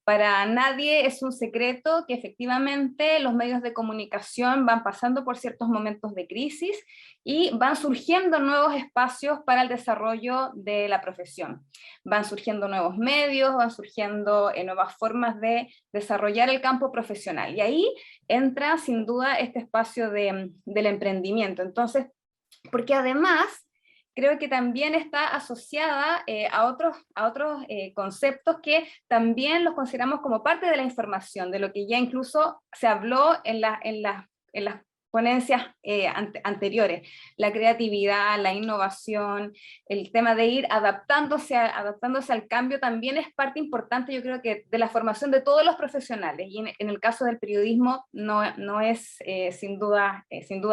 Para nadie es un secreto que efectivamente los medios de comunicación van pasando por ciertos momentos de crisis y van surgiendo nuevos espacios para el desarrollo de la profesión. Van surgiendo nuevos medios, van surgiendo nuevas formas de desarrollar el campo profesional. Y ahí entra sin duda este espacio del emprendimiento. Entonces, porque además creo que también está asociada a otros conceptos que también los consideramos como parte de la información, de lo que ya incluso se habló en las ponencias anteriores, la creatividad, la innovación, el tema de ir adaptándose al cambio también es parte importante, yo creo que de la formación de todos los profesionales, y en el caso del periodismo no es sin duda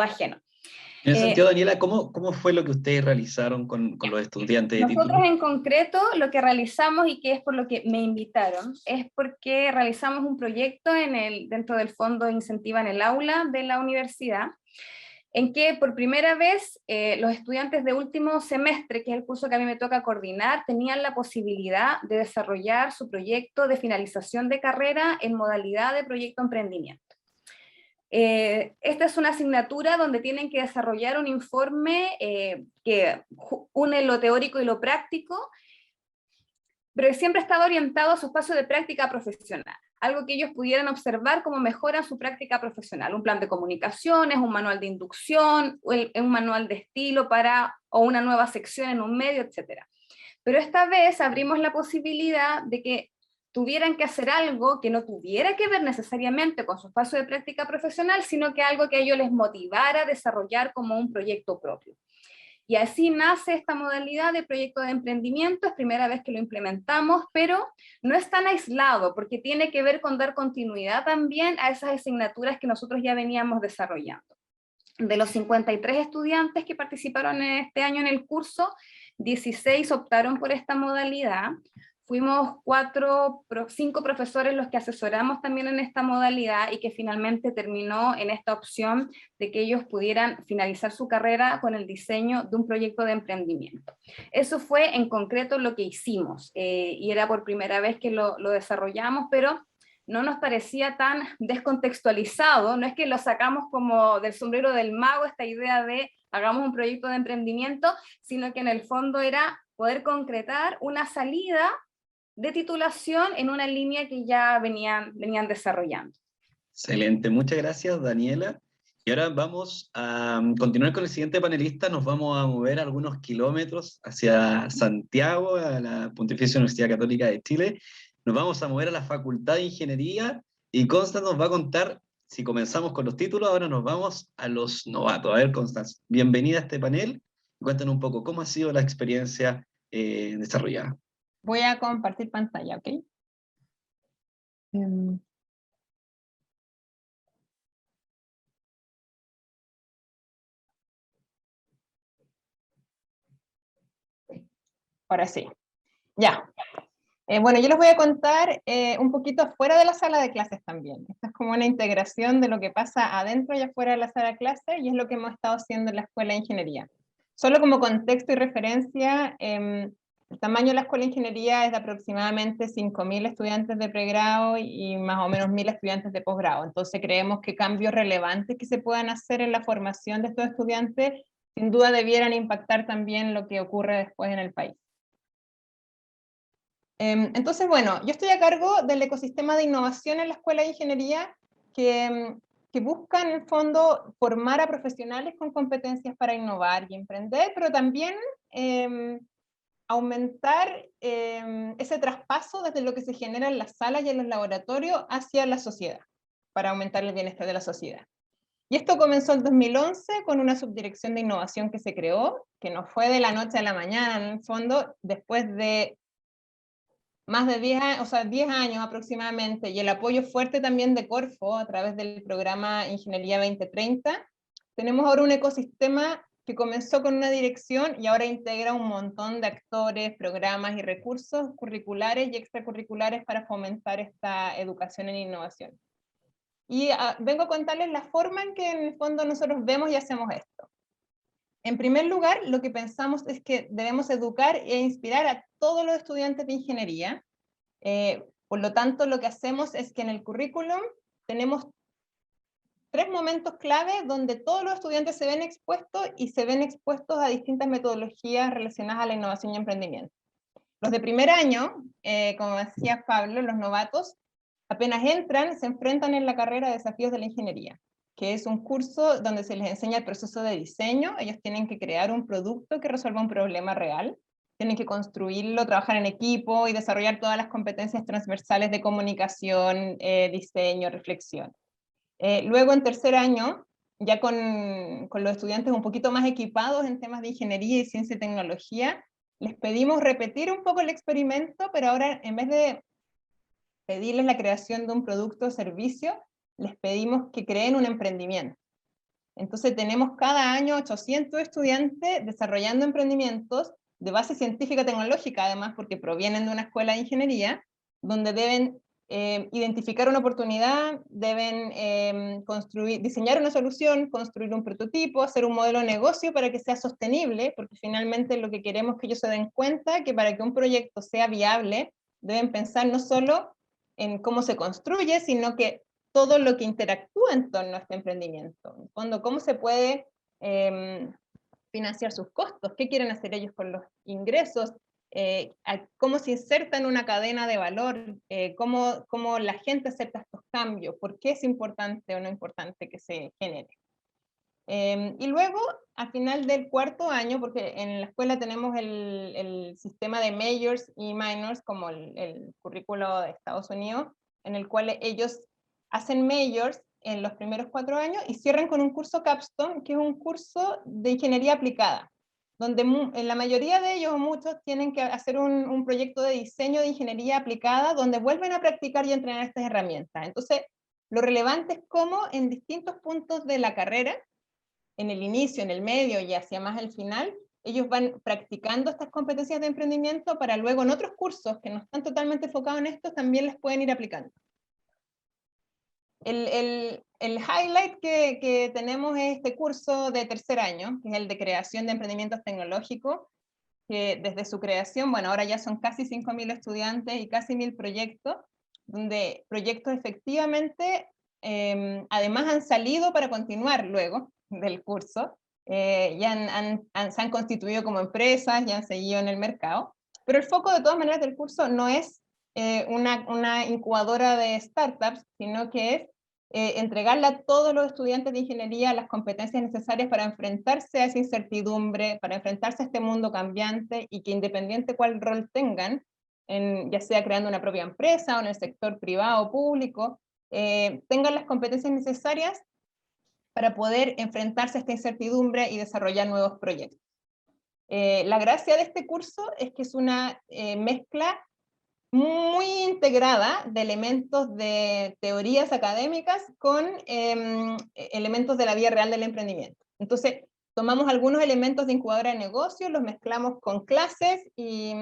ajeno. En ese sentido, Daniela, ¿cómo fue lo que ustedes realizaron con los estudiantes de título? Nosotros en concreto lo que realizamos, y que es por lo que me invitaron, es porque realizamos un proyecto dentro del Fondo Incentiva en el Aula de la universidad, en que por primera vez los estudiantes de último semestre, que es el curso que a mí me toca coordinar, tenían la posibilidad de desarrollar su proyecto de finalización de carrera en modalidad de proyecto emprendimiento. Esta es una asignatura donde tienen que desarrollar un informe que une lo teórico y lo práctico, pero que siempre estaba orientado a su espacio de práctica profesional, algo que ellos pudieran observar cómo mejoran su práctica profesional, un plan de comunicaciones, un manual de inducción, un manual de estilo o una nueva sección en un medio, etc. Pero esta vez abrimos la posibilidad de que tuvieran que hacer algo que no tuviera que ver necesariamente con su espacio de práctica profesional, sino que algo que a ellos les motivara a desarrollar como un proyecto propio. Y así nace esta modalidad de proyecto de emprendimiento, es primera vez que lo implementamos, pero no es tan aislado, porque tiene que ver con dar continuidad también a esas asignaturas que nosotros ya veníamos desarrollando. De los 53 estudiantes que participaron este año en el curso, 16 optaron por esta modalidad. Fuimos 5 profesores los que asesoramos también en esta modalidad y que finalmente terminó en esta opción de que ellos pudieran finalizar su carrera con el diseño de un proyecto de emprendimiento. Eso fue en concreto lo que hicimos y era por primera vez que lo desarrollamos, pero no nos parecía tan descontextualizado, no es que lo sacamos como del sombrero del mago esta idea de hagamos un proyecto de emprendimiento, sino que en el fondo era poder concretar una salida de titulación en una línea que ya venían desarrollando. Excelente, muchas gracias, Daniela. Y ahora vamos a continuar con el siguiente panelista, nos vamos a mover algunos kilómetros hacia Santiago, a la Pontificia Universidad Católica de Chile. Nos vamos a mover a la Facultad de Ingeniería y Constanza nos va a contar, si comenzamos con los títulos, ahora nos vamos a los novatos. A ver, Constanza, bienvenida a este panel. Cuéntanos un poco cómo ha sido la experiencia desarrollada. Voy a compartir pantalla, ¿ok? Ahora sí. Ya. Bueno, yo les voy a contar un poquito fuera de la sala de clases también. Esta es como una integración de lo que pasa adentro y afuera de la sala de clases, y es lo que hemos estado haciendo en la Escuela de Ingeniería. Solo como contexto y referencia, el tamaño de la Escuela de Ingeniería es de aproximadamente 5.000 estudiantes de pregrado y más o menos 1.000 estudiantes de posgrado. Entonces creemos que cambios relevantes que se puedan hacer en la formación de estos estudiantes sin duda debieran impactar también lo que ocurre después en el país. Entonces, bueno, yo estoy a cargo del ecosistema de innovación en la Escuela de Ingeniería que busca en el fondo formar a profesionales con competencias para innovar y emprender, pero también aumentar ese traspaso desde lo que se genera en las salas y en los laboratorios hacia la sociedad, para aumentar el bienestar de la sociedad. Y esto comenzó en 2011 con una subdirección de innovación que se creó, que no fue de la noche a la mañana en el fondo, después de más de 10 años aproximadamente, y el apoyo fuerte también de Corfo a través del programa Ingeniería 2030, tenemos ahora un ecosistema que comenzó con una dirección y ahora integra un montón de actores, programas y recursos curriculares y extracurriculares para fomentar esta educación en innovación. Y vengo a contarles la forma en que en el fondo nosotros vemos y hacemos esto. En primer lugar, lo que pensamos es que debemos educar e inspirar a todos los estudiantes de ingeniería. Por lo tanto, lo que hacemos es que en el currículum tenemos 3 momentos clave donde todos los estudiantes se ven expuestos y se ven expuestos a distintas metodologías relacionadas a la innovación y emprendimiento. Los de primer año, como decía Pablo, los novatos, apenas entran, se enfrentan en la carrera a Desafíos de la Ingeniería, que es un curso donde se les enseña el proceso de diseño. Ellos tienen que crear un producto que resuelva un problema real, tienen que construirlo, trabajar en equipo y desarrollar todas las competencias transversales de comunicación, diseño, reflexión. Luego en tercer año, ya con los estudiantes un poquito más equipados en temas de ingeniería y ciencia y tecnología, les pedimos repetir un poco el experimento, pero ahora en vez de pedirles la creación de un producto o servicio, les pedimos que creen un emprendimiento. Entonces tenemos cada año 800 estudiantes desarrollando emprendimientos de base científica tecnológica, además porque provienen de una escuela de ingeniería, donde deben identificar una oportunidad, deben diseñar una solución, construir un prototipo, hacer un modelo de negocio para que sea sostenible, porque finalmente lo que queremos es que ellos se den cuenta que para que un proyecto sea viable, deben pensar no solo en cómo se construye, sino que todo lo que interactúa en torno a este emprendimiento. En el fondo, cómo se puede financiar sus costos, qué quieren hacer ellos con los ingresos, cómo se inserta en una cadena de valor, cómo la gente acepta estos cambios, por qué es importante o no importante que se genere. Y luego, al final del cuarto año, porque en la escuela tenemos el sistema de majors y minors, como el currículo de Estados Unidos, en el cual ellos hacen majors en los primeros 4 años y cierran con un curso capstone, que es un curso de ingeniería aplicada, donde en la mayoría de ellos, muchos, tienen que hacer un proyecto de diseño de ingeniería aplicada, donde vuelven a practicar y entrenar estas herramientas. Entonces, lo relevante es cómo en distintos puntos de la carrera, en el inicio, en el medio y hacia más el final, ellos van practicando estas competencias de emprendimiento para luego en otros cursos que no están totalmente enfocados en esto, también les pueden ir aplicando. El highlight que tenemos es este curso de tercer año, que es el de creación de emprendimientos tecnológicos, que desde su creación, bueno, ahora ya son casi 5.000 estudiantes y casi 1.000 proyectos, donde proyectos efectivamente, además han salido para continuar luego del curso, ya se han constituido como empresas, ya han seguido en el mercado, pero el foco de todas maneras del curso no es una incubadora de startups, sino que es entregarle a todos los estudiantes de ingeniería las competencias necesarias para enfrentarse a esa incertidumbre, para enfrentarse a este mundo cambiante, y que independiente cuál rol tengan, ya sea creando una propia empresa o en el sector privado o público, tengan las competencias necesarias para poder enfrentarse a esta incertidumbre y desarrollar nuevos proyectos. La gracia de este curso es que es una mezcla muy integrada de elementos de teorías académicas con elementos de la vida real del emprendimiento. Entonces, tomamos algunos elementos de incubadora de negocios, los mezclamos con clases y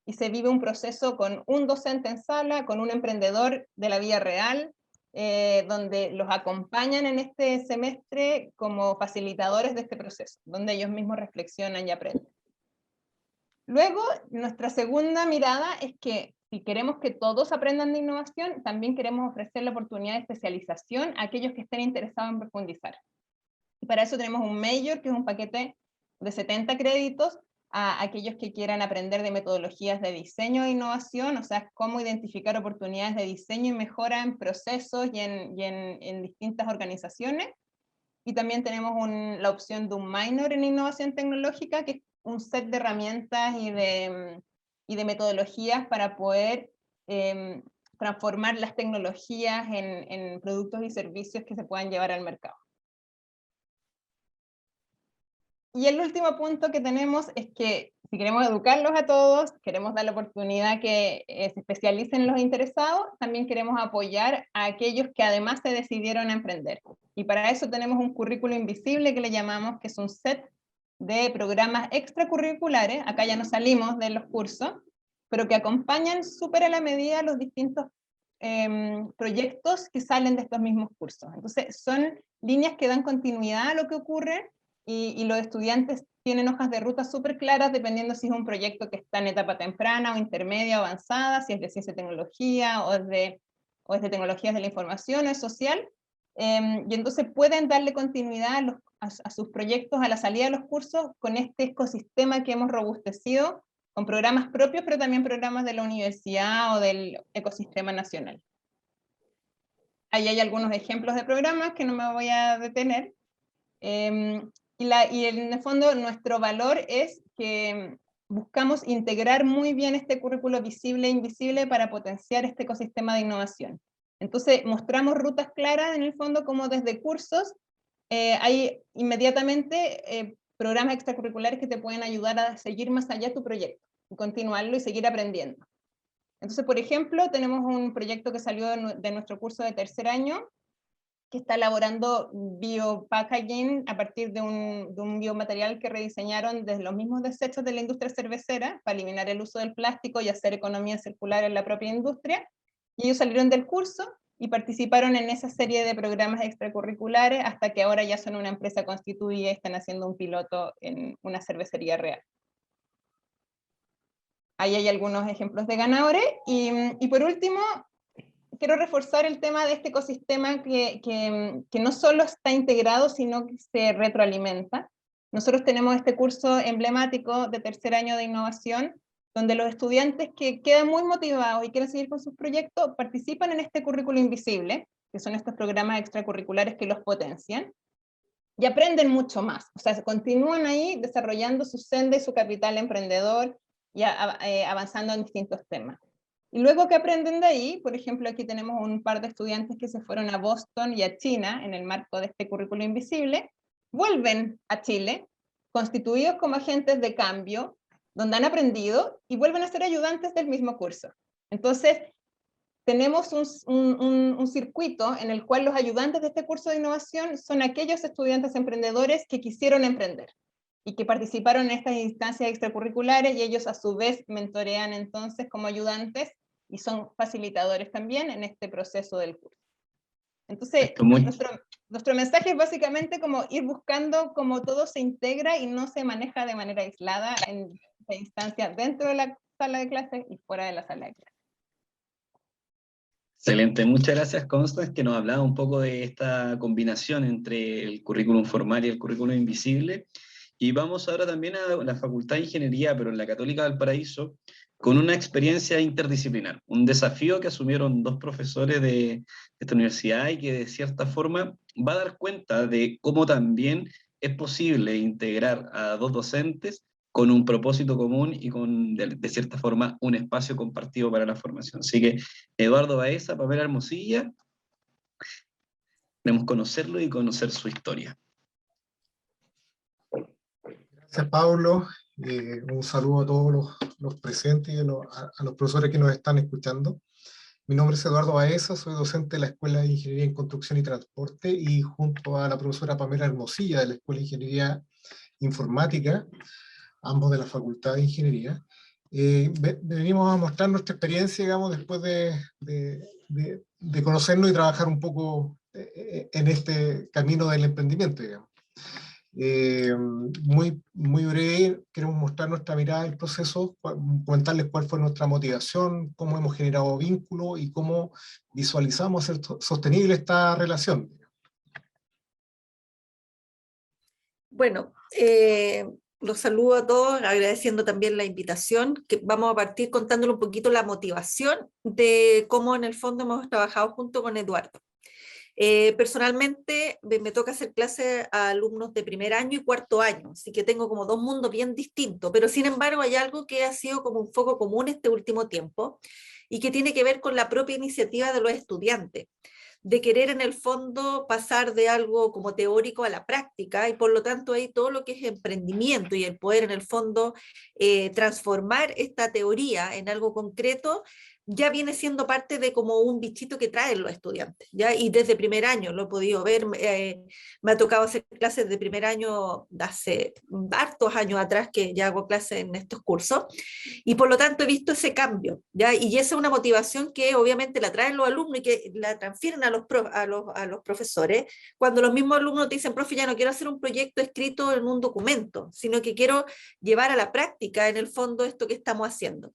se vive un proceso con un docente en sala, con un emprendedor de la vida real, donde los acompañan en este semestre como facilitadores de este proceso, donde ellos mismos reflexionan y aprenden. Luego, nuestra segunda mirada es que si queremos que todos aprendan de innovación, también queremos ofrecer la oportunidad de especialización a aquellos que estén interesados en profundizar. Y para eso tenemos un major, que es un paquete de 70 créditos, a aquellos que quieran aprender de metodologías de diseño e innovación, o sea, cómo identificar oportunidades de diseño y mejora en procesos y en distintas organizaciones. Y también tenemos la opción de un minor en innovación tecnológica, que es un set de herramientas y de metodologías para poder transformar las tecnologías en productos y servicios que se puedan llevar al mercado. Y el último punto que tenemos es que si queremos educarlos a todos, queremos dar la oportunidad que se especialicen los interesados, también queremos apoyar a aquellos que además se decidieron a emprender. Y para eso tenemos un currículo invisible que le llamamos, que es un set de programas extracurriculares, acá ya no salimos de los cursos, pero que acompañan súper a la medida los distintos proyectos que salen de estos mismos cursos. Entonces son líneas que dan continuidad a lo que ocurre y los estudiantes tienen hojas de ruta súper claras dependiendo si es un proyecto que está en etapa temprana o intermedia o avanzada, si es de ciencia y tecnología o es de tecnologías de la información o es social. Y entonces pueden darle continuidad a sus proyectos a la salida de los cursos con este ecosistema que hemos robustecido con programas propios, pero también programas de la universidad o del ecosistema nacional. Ahí hay algunos ejemplos de programas que no me voy a detener. Y en el fondo nuestro valor es que buscamos integrar muy bien este currículo visible e invisible para potenciar este ecosistema de innovación. Entonces mostramos rutas claras en el fondo como desde cursos hay inmediatamente programas extracurriculares que te pueden ayudar a seguir más allá tu proyecto, y continuarlo y seguir aprendiendo. Entonces, por ejemplo, tenemos un proyecto que salió de nuestro curso de tercer año, que está elaborando biopackaging a partir de un biomaterial que rediseñaron desde los mismos desechos de la industria cervecera, para eliminar el uso del plástico y hacer economía circular en la propia industria. Y ellos salieron del curso y participaron en esa serie de programas extracurriculares hasta que ahora ya son una empresa constituida y están haciendo un piloto en una cervecería real. Ahí hay algunos ejemplos de ganadores. Y por último, quiero reforzar el tema de este ecosistema que no solo está integrado, sino que se retroalimenta. Nosotros tenemos este curso emblemático de tercer año de innovación, donde los estudiantes que quedan muy motivados y quieren seguir con sus proyectos, participan en este currículo invisible, que son estos programas extracurriculares que los potencian, y aprenden mucho más. O sea, continúan ahí desarrollando su senda y su capital emprendedor y avanzando en distintos temas. Y luego que aprenden de ahí, por ejemplo, aquí tenemos un par de estudiantes que se fueron a Boston y a China en el marco de este currículo invisible, vuelven a Chile, constituidos como agentes de cambio, donde han aprendido y vuelven a ser ayudantes del mismo curso. Entonces, tenemos un circuito en el cual los ayudantes de este curso de innovación son aquellos estudiantes emprendedores que quisieron emprender y que participaron en estas instancias extracurriculares, y ellos a su vez mentorean entonces como ayudantes y son facilitadores también en este proceso del curso. Entonces, nuestro mensaje es básicamente como ir buscando cómo todo se integra y no se maneja de manera aislada en esta instancia dentro de la sala de clases y fuera de la sala de clases. Excelente, muchas gracias, Constance, que nos hablaba un poco de esta combinación entre el currículum formal y el currículum invisible. Y vamos ahora también a la Facultad de Ingeniería, pero en la Católica Valparaíso, con una experiencia interdisciplinar, un desafío que asumieron dos profesores de esta universidad y que de cierta forma va a dar cuenta de cómo también es posible integrar a dos docentes con un propósito común y con, de cierta forma, un espacio compartido para la formación. Así que Eduardo Baeza, Pamela Hermosilla, queremos conocerlo y conocer su historia. Gracias, Pablo. Un saludo a todos los presentes y a los profesores que nos están escuchando. Mi nombre es Eduardo Baeza, soy docente de la Escuela de Ingeniería en Construcción y Transporte, y junto a la profesora Pamela Hermosilla de la Escuela de Ingeniería Informática, ambos de la Facultad de Ingeniería, venimos a mostrar nuestra experiencia, digamos, después de conocernos y trabajar un poco en este camino del emprendimiento, digamos. Muy breve, queremos mostrar nuestra mirada del proceso, comentarles cuál fue nuestra motivación, cómo hemos generado vínculos y cómo visualizamos hacer sostenible esta relación. Bueno, los saludo a todos, agradeciendo también la invitación, que vamos a partir contándole un poquito la motivación de cómo en el fondo hemos trabajado junto con Eduardo. Personalmente me toca hacer clases a alumnos de primer año y cuarto año, así que tengo como dos mundos bien distintos, pero sin embargo hay algo que ha sido como un foco común este último tiempo y que tiene que ver con la propia iniciativa de los estudiantes, de querer en el fondo pasar de algo como teórico a la práctica, y por lo tanto ahí todo lo que es emprendimiento y el poder en el fondo transformar esta teoría en algo concreto ya viene siendo parte de como un bichito que traen los estudiantes, ¿ya? Y desde primer año lo he podido ver, me ha tocado hacer clases de primer año hace hartos años atrás que ya hago clases en estos cursos, y por lo tanto he visto ese cambio, ¿ya? Y esa es una motivación que obviamente la traen los alumnos y que la transfieren a los profesores, cuando los mismos alumnos te dicen, profe, ya no quiero hacer un proyecto escrito en un documento, sino que quiero llevar a la práctica en el fondo esto que estamos haciendo.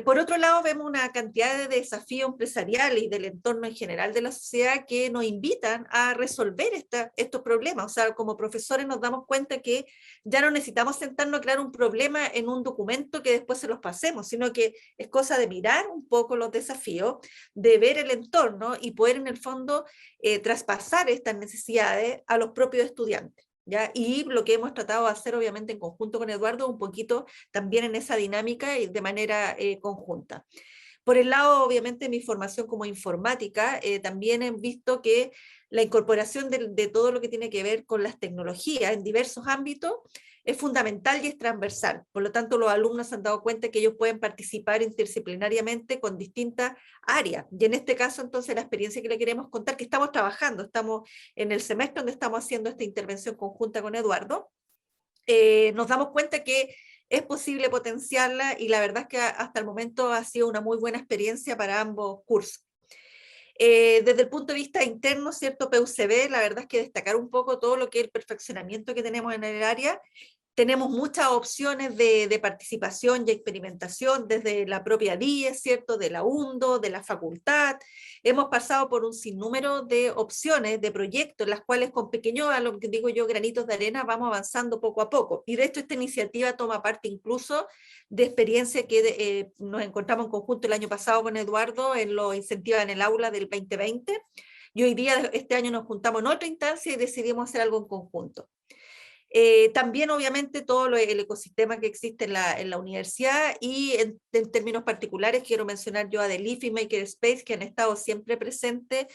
Por otro lado, vemos una cantidad de desafíos empresariales y del entorno en general de la sociedad que nos invitan a resolver estos problemas. O sea, como profesores nos damos cuenta que ya no necesitamos sentarnos a crear un problema en un documento que después se los pasemos, sino que es cosa de mirar un poco los desafíos, de ver el entorno y poder en el fondo traspasar estas necesidades a los propios estudiantes. ¿Ya? Y lo que hemos tratado de hacer obviamente en conjunto con Eduardo, un poquito también en esa dinámica y de manera conjunta. Por el lado, obviamente, de mi formación como informática, también he visto que la incorporación de todo lo que tiene que ver con las tecnologías en diversos ámbitos es fundamental y es transversal. Por lo tanto, los alumnos se han dado cuenta que ellos pueden participar interdisciplinariamente con distintas áreas. Y en este caso, entonces, la experiencia que le queremos contar, que estamos trabajando, estamos en el semestre donde estamos haciendo esta intervención conjunta con Eduardo, nos damos cuenta que es posible potenciarla y la verdad es que hasta el momento ha sido una muy buena experiencia para ambos cursos. Desde el punto de vista interno, ¿cierto? PUCB, la verdad es que destacar un poco todo lo que es el perfeccionamiento que tenemos en el área. Tenemos muchas opciones de participación y experimentación desde la propia DIES, ¿cierto? De la UNDO, de la facultad. Hemos pasado por un sinnúmero de opciones, de proyectos, las cuales con pequeños, a lo que digo yo, granitos de arena, vamos avanzando poco a poco. Y de hecho esta iniciativa toma parte incluso de experiencias que nos encontramos en conjunto el año pasado con Eduardo en los incentivos en el aula del 2020. Y hoy día, este año, nos juntamos en otra instancia y decidimos hacer algo en conjunto. También obviamente todo el ecosistema que existe en la universidad y en términos particulares quiero mencionar yo a The Leaf y Makerspace que han estado siempre presentes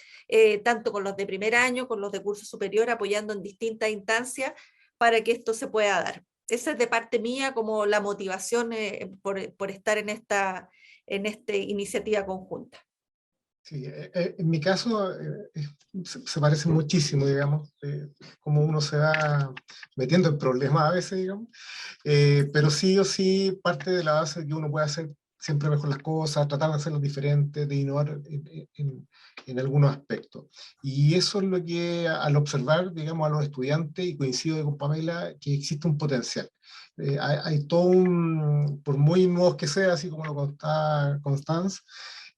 tanto con los de primer año, con los de curso superior, apoyando en distintas instancias para que esto se pueda dar. Esa es de parte mía como la motivación por estar en esta iniciativa conjunta. Sí, en mi caso se parece muchísimo, digamos, como uno se va metiendo en problemas a veces, digamos, pero sí o sí parte de la base de que uno puede hacer siempre mejor las cosas, tratar de hacerlo diferente, de innovar en algunos aspectos. Y eso es lo que al observar, digamos, a los estudiantes, y coincido con Pamela, que existe un potencial. Hay todo por muy nuevos que sea, así como lo contaba Constance,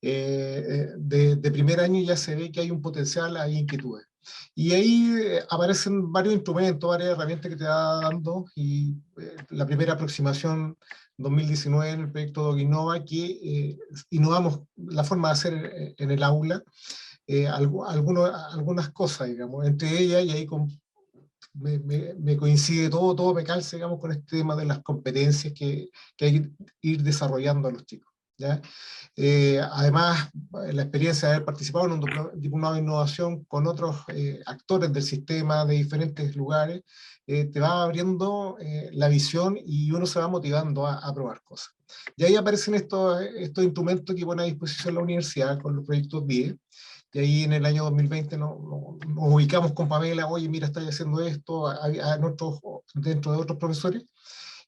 de primer año ya se ve que hay un potencial, hay inquietudes. Y ahí aparecen varios instrumentos, varias herramientas que te va dando, y la primera aproximación 2019 en el proyecto DocInnova, que innovamos la forma de hacer en el aula, algunas cosas, digamos, entre ellas, y ahí me coincide todo me calza, digamos, con este tema de las competencias que hay que ir desarrollando a los chicos, ¿ya? Además, la experiencia de haber participado en un diplomado de innovación con otros actores del sistema de diferentes lugares, te va abriendo la visión y uno se va motivando a probar cosas. Y ahí aparecen estos instrumentos que pone a disposición la universidad con los proyectos 10. Y ahí en el año 2020 nos ubicamos con Pamela, oye, mira, estáis haciendo esto, dentro de otros profesores,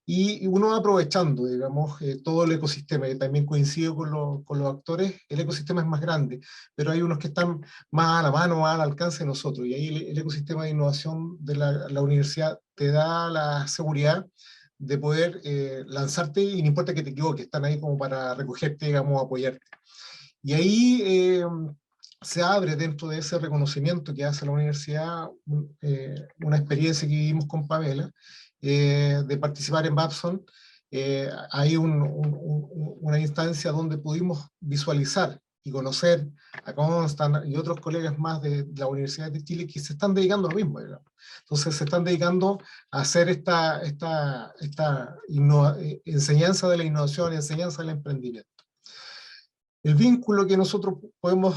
y uno va aprovechando, digamos, todo el ecosistema. Y también coincido con los actores, el ecosistema es más grande, pero hay unos que están más a la mano, más al alcance de nosotros, y ahí el ecosistema de innovación de la universidad te da la seguridad de poder lanzarte, y no importa que te equivoques, están ahí como para recogerte, digamos, apoyarte. Y ahí se abre dentro de ese reconocimiento que hace la universidad una experiencia que vivimos con Pamela, de participar en Babson. Hay una instancia donde pudimos visualizar y conocer a Constant y otros colegas más de la Universidad de Chile que se están dedicando a lo mismo, digamos. Entonces se están dedicando a hacer esta enseñanza de la innovación, enseñanza del emprendimiento. El vínculo que nosotros podemos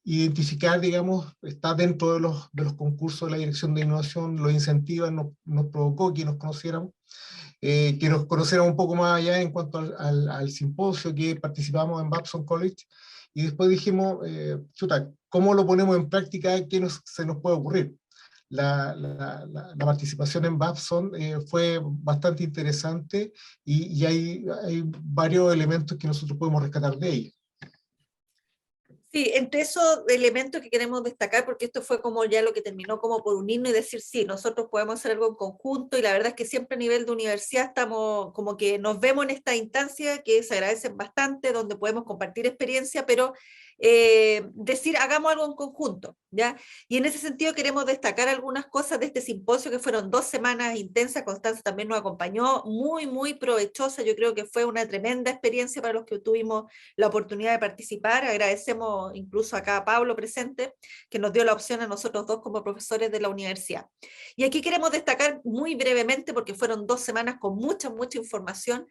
identificar, digamos, está dentro de los concursos de la Dirección de Innovación, los incentiva, nos provocó que nos conociéramos, que nos conocieran un poco más allá en cuanto al simposio que participamos en Babson College, y después dijimos, chuta, ¿cómo lo ponemos en práctica? ¿Qué se nos puede ocurrir? La participación en Babson fue bastante interesante, y hay varios elementos que nosotros podemos rescatar de ella. Sí, entre esos elementos que queremos destacar, porque esto fue como ya lo que terminó como por unirnos y decir, sí, nosotros podemos hacer algo en conjunto, y la verdad es que siempre a nivel de universidad estamos como que nos vemos en esta instancia que se agradecen bastante, donde podemos compartir experiencia, pero decir, hagamos algo en conjunto, ¿ya? Y en ese sentido queremos destacar algunas cosas de este simposio, que fueron 2 semanas intensas. Constanza también nos acompañó, muy, muy provechosa. Yo creo que fue una tremenda experiencia para los que tuvimos la oportunidad de participar. Agradecemos incluso acá a Pablo presente, que nos dio la opción a nosotros dos como profesores de la universidad. Y aquí queremos destacar muy brevemente, porque fueron 2 semanas con mucha información,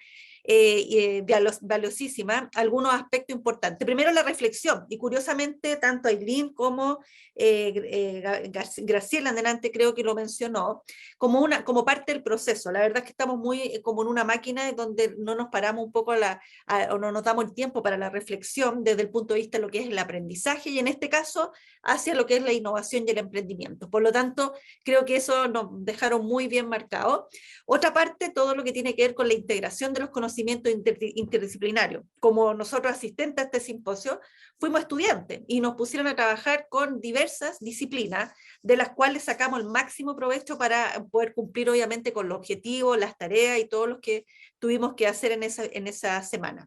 valiosísima, algunos aspectos importantes. Primero, la reflexión, y curiosamente tanto Aileen como Graciela en adelante creo que lo mencionó, como parte del proceso. La verdad es que estamos muy como en una máquina donde no nos paramos un poco o no nos damos el tiempo para la reflexión desde el punto de vista de lo que es el aprendizaje, y en este caso hacia lo que es la innovación y el emprendimiento. Por lo tanto, creo que eso nos dejaron muy bien marcado. Otra parte, todo lo que tiene que ver con la integración de los conocimientos interdisciplinarios. Como nosotros asistentes a este simposio, fuimos estudiantes y nos pusieron a trabajar con diversas disciplinas, de las cuales sacamos el máximo provecho para poder cumplir obviamente con los objetivos, las tareas y todo lo que tuvimos que hacer en esa semana.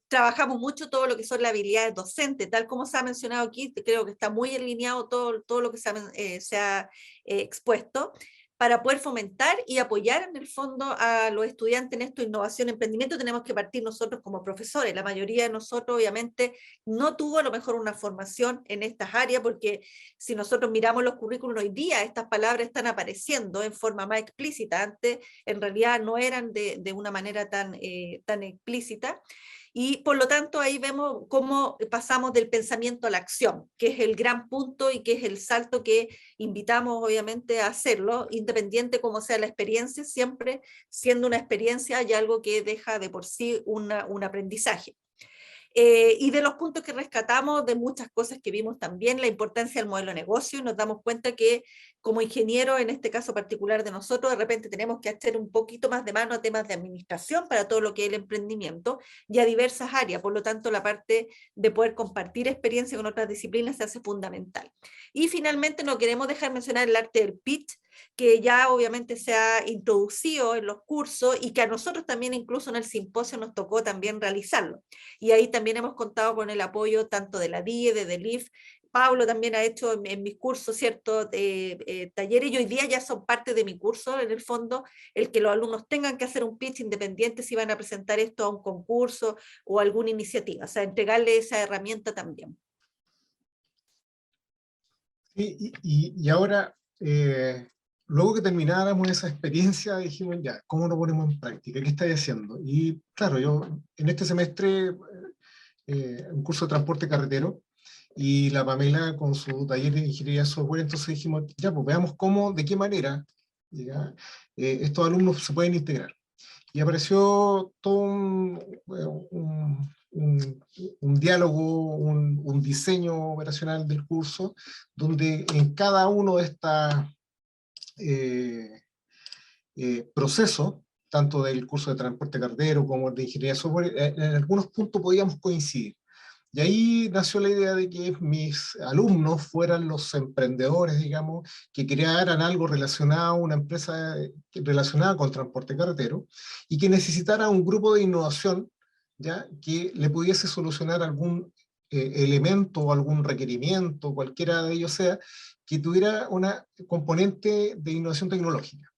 Trabajamos mucho todo lo que son las habilidades docentes, tal como se ha mencionado aquí. Creo que está muy alineado todo lo que se ha expuesto, para poder fomentar y apoyar en el fondo a los estudiantes en esto, innovación, emprendimiento. Tenemos que partir nosotros como profesores. La mayoría de nosotros obviamente no tuvo a lo mejor una formación en estas áreas, porque si nosotros miramos los currículos hoy día, estas palabras están apareciendo en forma más explícita. Antes en realidad no eran de una manera tan explícita. Y por lo tanto ahí vemos cómo pasamos del pensamiento a la acción, que es el gran punto y que es el salto que invitamos obviamente a hacerlo, independiente como sea la experiencia, siempre siendo una experiencia hay algo que deja de por sí un aprendizaje. Y de los puntos que rescatamos, de muchas cosas que vimos también, la importancia del modelo de negocio, y nos damos cuenta que como ingenieros, en este caso particular de nosotros, de repente tenemos que hacer un poquito más de mano a temas de administración para todo lo que es el emprendimiento y a diversas áreas. Por lo tanto, la parte de poder compartir experiencia con otras disciplinas se hace fundamental. Y finalmente no queremos dejar mencionar el arte del pitch, que ya obviamente se ha introducido en los cursos y que a nosotros también incluso en el simposio nos tocó también realizarlo. Y ahí también hemos contado con el apoyo tanto de la DIE, de DELIF. Pablo también ha hecho en mis cursos ciertos talleres, y hoy día ya son parte de mi curso, en el fondo, el que los alumnos tengan que hacer un pitch independiente si van a presentar esto a un concurso o alguna iniciativa, o sea, entregarle esa herramienta también. Y ahora, luego que termináramos esa experiencia, dijimos ya, ¿cómo lo ponemos en práctica? ¿Qué estáis haciendo? Y claro, yo en este semestre, un curso de transporte carretero, y la Pamela con su taller de ingeniería de software, entonces dijimos, ya, pues veamos cómo, de qué manera ¿ya? Estos alumnos se pueden integrar. Y apareció todo un diálogo, un diseño operacional del curso, donde en cada uno de estos procesos, tanto del curso de transporte carretero como el de ingeniería de software, en algunos puntos podíamos coincidir. Y ahí nació la idea de que mis alumnos fueran los emprendedores, digamos, que crearan algo relacionado, una empresa relacionada con transporte carretero, y que necesitara un grupo de innovación, ¿ya? Que le pudiese solucionar algún elemento o algún requerimiento, cualquiera de ellos sea, que tuviera una componente de innovación tecnológica.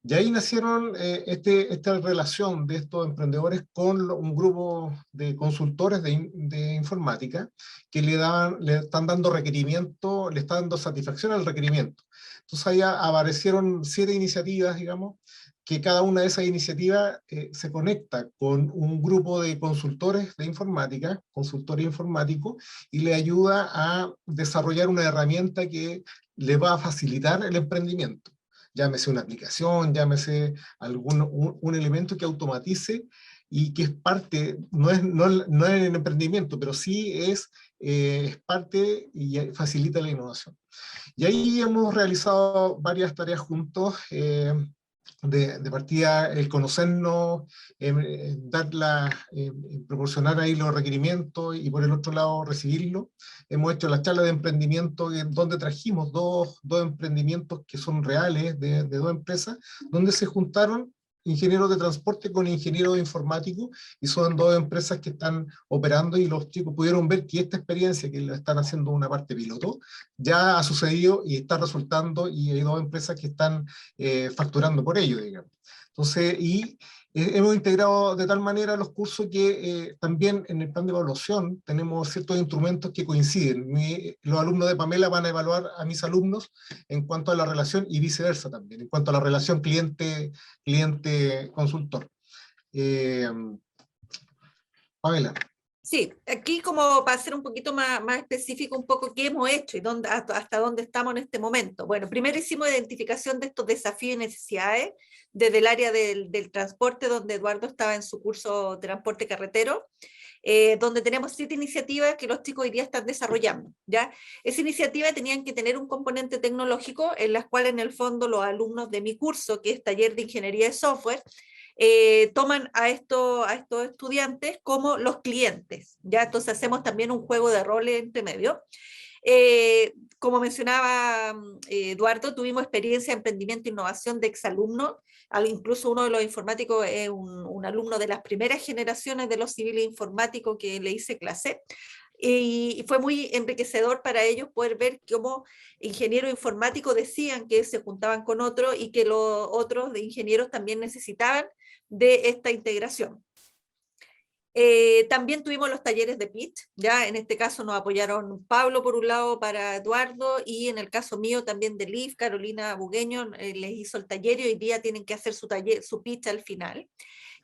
Y ahí nacieron esta relación de estos emprendedores con un grupo de consultores de informática que le están dando requerimiento, le están dando satisfacción al requerimiento. Entonces ahí aparecieron 7 iniciativas, digamos, que cada una de esas iniciativas se conecta con un grupo de consultores de informática, consultores informáticos, y le ayuda a desarrollar una herramienta que le va a facilitar el emprendimiento. llámese una aplicación, llámese un elemento que automatice y que es parte, no es el emprendimiento, pero sí es parte y facilita la innovación. Y ahí hemos realizado varias tareas juntos, de partida el conocernos, proporcionar ahí los requerimientos y por el otro lado recibirlo. Hemos hecho la charla de emprendimiento en donde trajimos dos emprendimientos que son reales de dos empresas, donde se juntaron ingenieros de transporte con ingenieros informáticos, y son dos empresas que están operando, y los chicos pudieron ver que esta experiencia, que lo están haciendo una parte piloto, ya ha sucedido y está resultando, y hay dos empresas que están facturando por ello, digamos. Entonces, hemos integrado de tal manera los cursos que también en el plan de evaluación tenemos ciertos instrumentos que coinciden. Los alumnos de Pamela van a evaluar a mis alumnos en cuanto a la relación, y viceversa también, en cuanto a la relación cliente-consultor. Pamela. Sí, aquí como para ser un poquito más específico, un poco qué hemos hecho y hasta dónde estamos en este momento. Bueno, primero hicimos identificación de estos desafíos y necesidades desde el área del transporte, donde Eduardo estaba en su curso de transporte carretero, donde tenemos 7 iniciativas que los chicos hoy día están desarrollando, ¿ya? Esa iniciativa tenían que tener un componente tecnológico, en las cuales en el fondo los alumnos de mi curso, que es taller de ingeniería de software, toman a estos estudiantes como los clientes, ¿ya? Entonces hacemos también un juego de roles entre medio. Como mencionaba Eduardo, tuvimos experiencia de emprendimiento e innovación de exalumnos, incluso uno de los informáticos es un alumno de las primeras generaciones de los civiles informáticos que le hice clase, y fue muy enriquecedor para ellos poder ver cómo ingenieros informáticos decían que se juntaban con otros y que los otros de ingenieros también necesitaban de esta integración. También tuvimos los talleres de pitch, ya en este caso nos apoyaron Pablo por un lado para Eduardo, y en el caso mío también de Liv, Carolina Bugueño les hizo el taller, y hoy día tienen que hacer su pitch al final.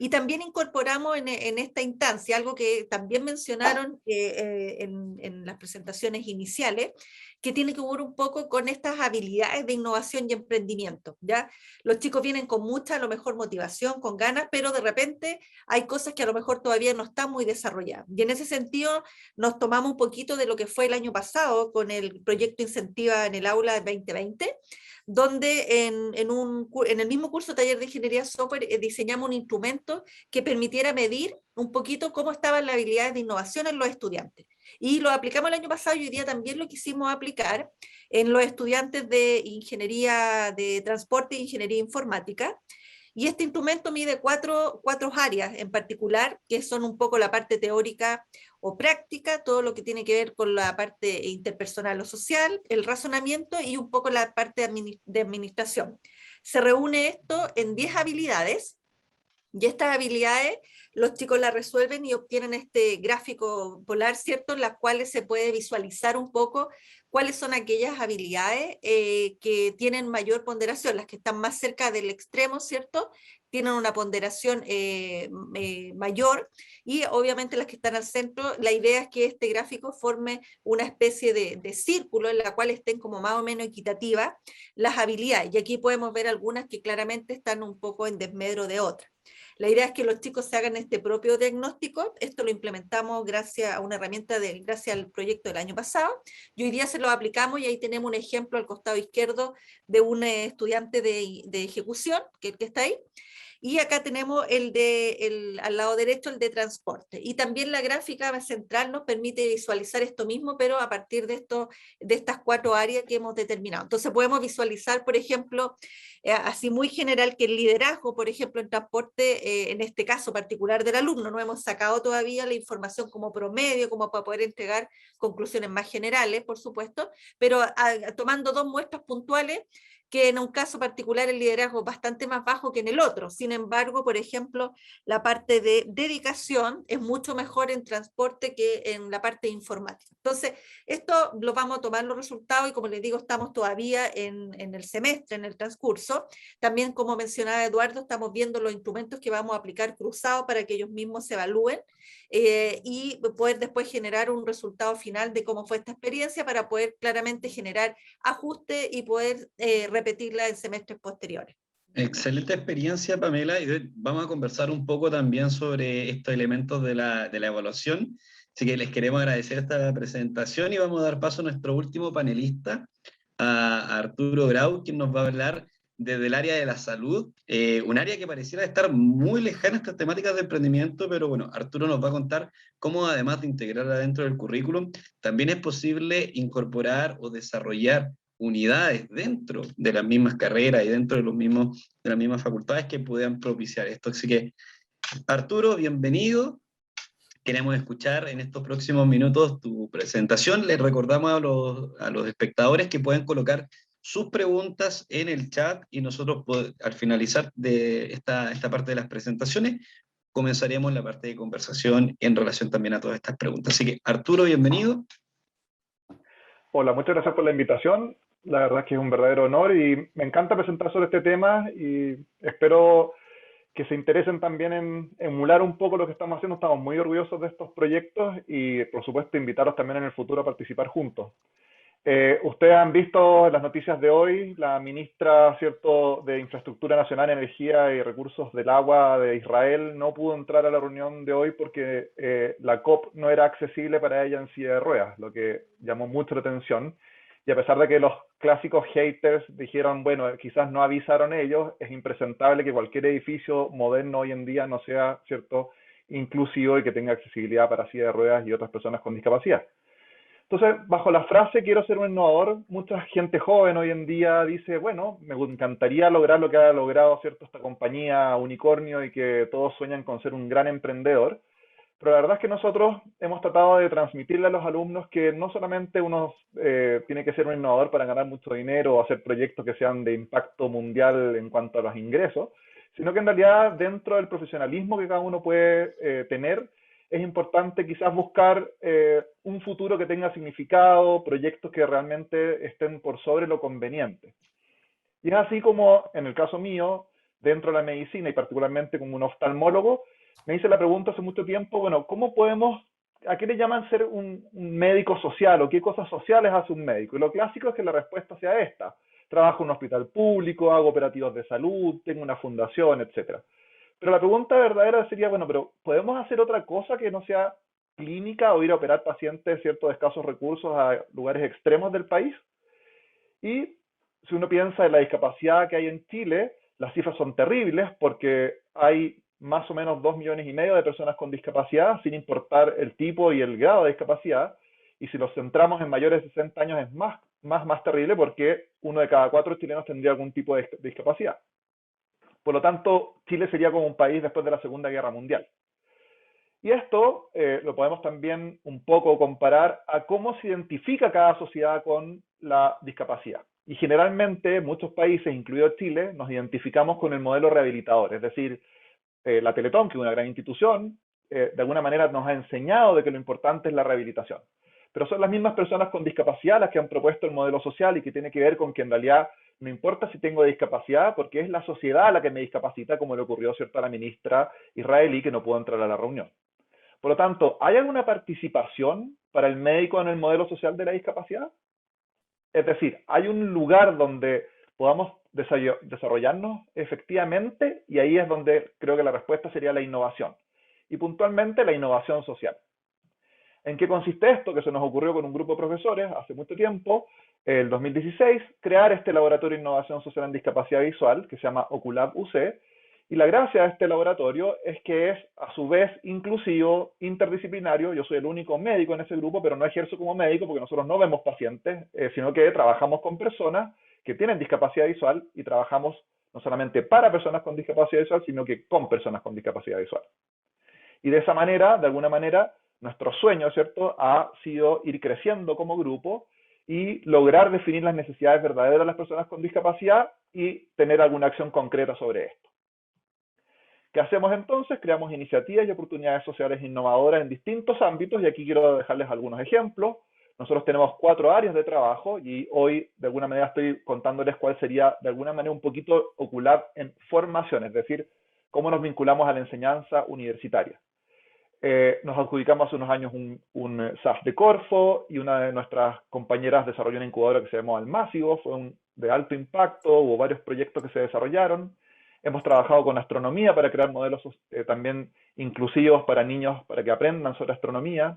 Y también incorporamos en esta instancia algo que también mencionaron en las presentaciones iniciales, que tiene que ver un poco con estas habilidades de innovación y emprendimiento, ¿ya? Los chicos vienen con mucha, a lo mejor, motivación, con ganas, pero de repente hay cosas que a lo mejor todavía no están muy desarrolladas. Y en ese sentido nos tomamos un poquito de lo que fue el año pasado con el proyecto Incentiva en el Aula 2020, donde en el mismo curso taller de ingeniería software diseñamos un instrumento que permitiera medir un poquito cómo estaban las habilidades de innovación en los estudiantes. Y lo aplicamos el año pasado, y hoy día también lo quisimos aplicar en los estudiantes de ingeniería de transporte e ingeniería informática. Y este instrumento mide cuatro áreas en particular, que son un poco la parte teórica o práctica, todo lo que tiene que ver con la parte interpersonal o social, el razonamiento y un poco la parte de administración. Se reúne esto en 10 habilidades, y estas habilidades los chicos las resuelven y obtienen este gráfico polar, ¿cierto?, en las cuales se puede visualizar un poco cuáles son aquellas habilidades que tienen mayor ponderación, las que están más cerca del extremo, ¿cierto?, tienen una ponderación mayor, y obviamente las que están al centro, la idea es que este gráfico forme una especie de círculo en la cual estén como más o menos equitativas las habilidades, y aquí podemos ver algunas que claramente están un poco en desmedro de otras. La idea es que los chicos se hagan este propio diagnóstico. Esto lo implementamos gracias a una herramienta, gracias al proyecto del año pasado, y hoy día se lo aplicamos, y ahí tenemos un ejemplo al costado izquierdo de un estudiante de ejecución, que está ahí. Y acá tenemos al lado derecho el de transporte. Y también la gráfica central nos permite visualizar esto mismo, pero a partir de estas 4 áreas que hemos determinado. Entonces podemos visualizar, por ejemplo, así muy general, que el liderazgo, por ejemplo, en transporte, en este caso particular del alumno, no hemos sacado todavía la información como promedio, como para poder entregar conclusiones más generales, por supuesto, pero tomando 2 muestras puntuales, que en un caso particular el liderazgo es bastante más bajo que en el otro. Sin embargo, por ejemplo, la parte de dedicación es mucho mejor en transporte que en la parte informática. Entonces, esto lo vamos a tomar los resultados, y como les digo, estamos todavía en el semestre, en el transcurso. También, como mencionaba Eduardo, estamos viendo los instrumentos que vamos a aplicar cruzados para que ellos mismos se evalúen, y poder después generar un resultado final de cómo fue esta experiencia, para poder claramente generar ajustes y poder repetirla en semestres posteriores. Excelente experiencia, Pamela, y vamos a conversar un poco también sobre estos elementos de la evaluación. Así que les queremos agradecer esta presentación y vamos a dar paso a nuestro último panelista, a Arturo Grau, quien nos va a hablar desde el área de la salud, un área que pareciera estar muy lejana a estas temáticas de emprendimiento, pero bueno, Arturo nos va a contar cómo, además de integrarla dentro del currículum, también es posible incorporar o desarrollar unidades dentro de las mismas carreras y dentro de de las mismas facultades que puedan propiciar esto. Así que, Arturo, bienvenido. Queremos escuchar en estos próximos minutos tu presentación. Les recordamos a los espectadores que pueden colocar sus preguntas en el chat y nosotros al finalizar de esta parte de las presentaciones comenzaremos la parte de conversación en relación también a todas estas preguntas. Así que, Arturo, bienvenido. Hola, muchas gracias por la invitación. La verdad es que es un verdadero honor y me encanta presentar sobre este tema y espero que se interesen también en emular un poco lo que estamos haciendo. Estamos muy orgullosos de estos proyectos y, por supuesto, invitarlos también en el futuro a participar juntos. Ustedes han visto las noticias de hoy, la ministra, ¿cierto?, de Infraestructura Nacional, Energía y Recursos del Agua de Israel no pudo entrar a la reunión de hoy porque la COP no era accesible para ella en silla de ruedas, lo que llamó mucho la atención. Y a pesar de que los clásicos haters dijeron, bueno, quizás no avisaron ellos, es impresentable que cualquier edificio moderno hoy en día no sea, ¿cierto?, inclusivo y que tenga accesibilidad para silla de ruedas y otras personas con discapacidad. Entonces, bajo la frase quiero ser un innovador, mucha gente joven hoy en día dice, bueno, me encantaría lograr lo que ha logrado, ¿cierto?, esta compañía Unicornio y que todos sueñan con ser un gran emprendedor. Pero la verdad es que nosotros hemos tratado de transmitirle a los alumnos que no solamente uno tiene que ser un innovador para ganar mucho dinero o hacer proyectos que sean de impacto mundial en cuanto a los ingresos, sino que en realidad dentro del profesionalismo que cada uno puede tener, es importante quizás buscar un futuro que tenga significado, proyectos que realmente estén por sobre lo conveniente. Y es así como, en el caso mío, dentro de la medicina y particularmente como un oftalmólogo, me hice la pregunta hace mucho tiempo, bueno, ¿cómo podemos, a qué le llaman ser un médico social o qué cosas sociales hace un médico? Y lo clásico es que la respuesta sea esta. Trabajo en un hospital público, hago operativos de salud, tengo una fundación, etc. Pero la pregunta verdadera sería, bueno, pero ¿podemos hacer otra cosa que no sea clínica o ir a operar pacientes, ¿cierto?, de escasos recursos a lugares extremos del país? Y si uno piensa en la discapacidad que hay en Chile, las cifras son terribles porque hay más o menos 2,5 millones de personas con discapacidad, sin importar el tipo y el grado de discapacidad. Y si los centramos en mayores de 60 años es más terrible porque 1 de cada 4 chilenos tendría algún tipo de discapacidad. Por lo tanto, Chile sería como un país después de la Segunda Guerra Mundial. Y esto lo podemos también un poco comparar a cómo se identifica cada sociedad con la discapacidad. Y generalmente, muchos países, incluido Chile, nos identificamos con el modelo rehabilitador. Es decir, la Teletón, que es una gran institución, de alguna manera nos ha enseñado de que lo importante es la rehabilitación. Pero son las mismas personas con discapacidad las que han propuesto el modelo social y que tiene que ver con que en realidad no importa si tengo discapacidad, porque es la sociedad la que me discapacita, como le ocurrió, ¿cierto?, a la ministra israelí que no pudo entrar a la reunión. Por lo tanto, ¿hay alguna participación para el médico en el modelo social de la discapacidad? Es decir, ¿hay un lugar donde podamos desarrollarnos efectivamente? Y ahí es donde creo que la respuesta sería la innovación. Y puntualmente la innovación social. ¿En qué consiste esto? Que se nos ocurrió con un grupo de profesores hace mucho tiempo, el 2016, crear este laboratorio de innovación social en discapacidad visual, que se llama Oculab UC, y la gracia de este laboratorio es que es a su vez inclusivo, interdisciplinario. Yo soy el único médico en ese grupo, pero no ejerzo como médico porque nosotros no vemos pacientes, sino que trabajamos con personas que tienen discapacidad visual y trabajamos no solamente para personas con discapacidad visual, sino que con personas con discapacidad visual. Y de esa manera, de alguna manera, nuestro sueño, ¿cierto?, ha sido ir creciendo como grupo y lograr definir las necesidades verdaderas de las personas con discapacidad y tener alguna acción concreta sobre esto. ¿Qué hacemos entonces? Creamos iniciativas y oportunidades sociales innovadoras en distintos ámbitos y aquí quiero dejarles algunos ejemplos. Nosotros tenemos 4 áreas de trabajo y hoy de alguna manera estoy contándoles cuál sería de alguna manera un poquito Oculab en formación, es decir, cómo nos vinculamos a la enseñanza universitaria. Nos adjudicamos hace unos años un SAF de Corfo, y una de nuestras compañeras desarrolló una incubadora que se llamó Almácigo, fue de alto impacto, hubo varios proyectos que se desarrollaron. Hemos trabajado con astronomía para crear modelos también inclusivos para niños, para que aprendan sobre astronomía.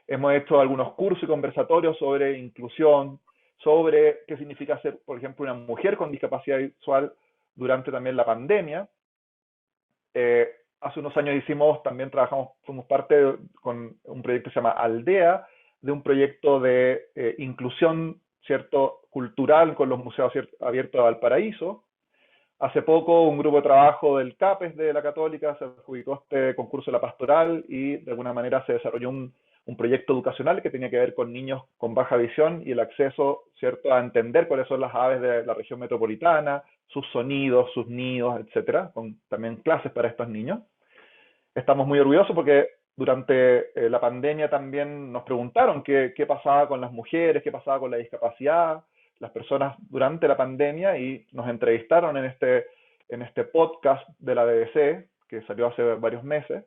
Hemos hecho algunos cursos y conversatorios sobre inclusión, sobre qué significa ser, por ejemplo, una mujer con discapacidad visual durante también la pandemia. Hace unos años también fuimos parte con un proyecto que se llama Aldea, de un proyecto de inclusión, ¿cierto?, cultural con los museos abiertos de Valparaíso. Hace poco un grupo de trabajo del CAPES de la Católica se adjudicó este concurso de la pastoral y de alguna manera se desarrolló un proyecto educacional que tenía que ver con niños con baja visión y el acceso, ¿cierto?, a entender cuáles son las aves de la región metropolitana, sus sonidos, sus nidos, etcétera, con también clases para estos niños. Estamos muy orgullosos porque durante la pandemia también nos preguntaron qué pasaba con las mujeres, qué pasaba con la discapacidad, las personas durante la pandemia, y nos entrevistaron en este podcast de la BBC, que salió hace varios meses.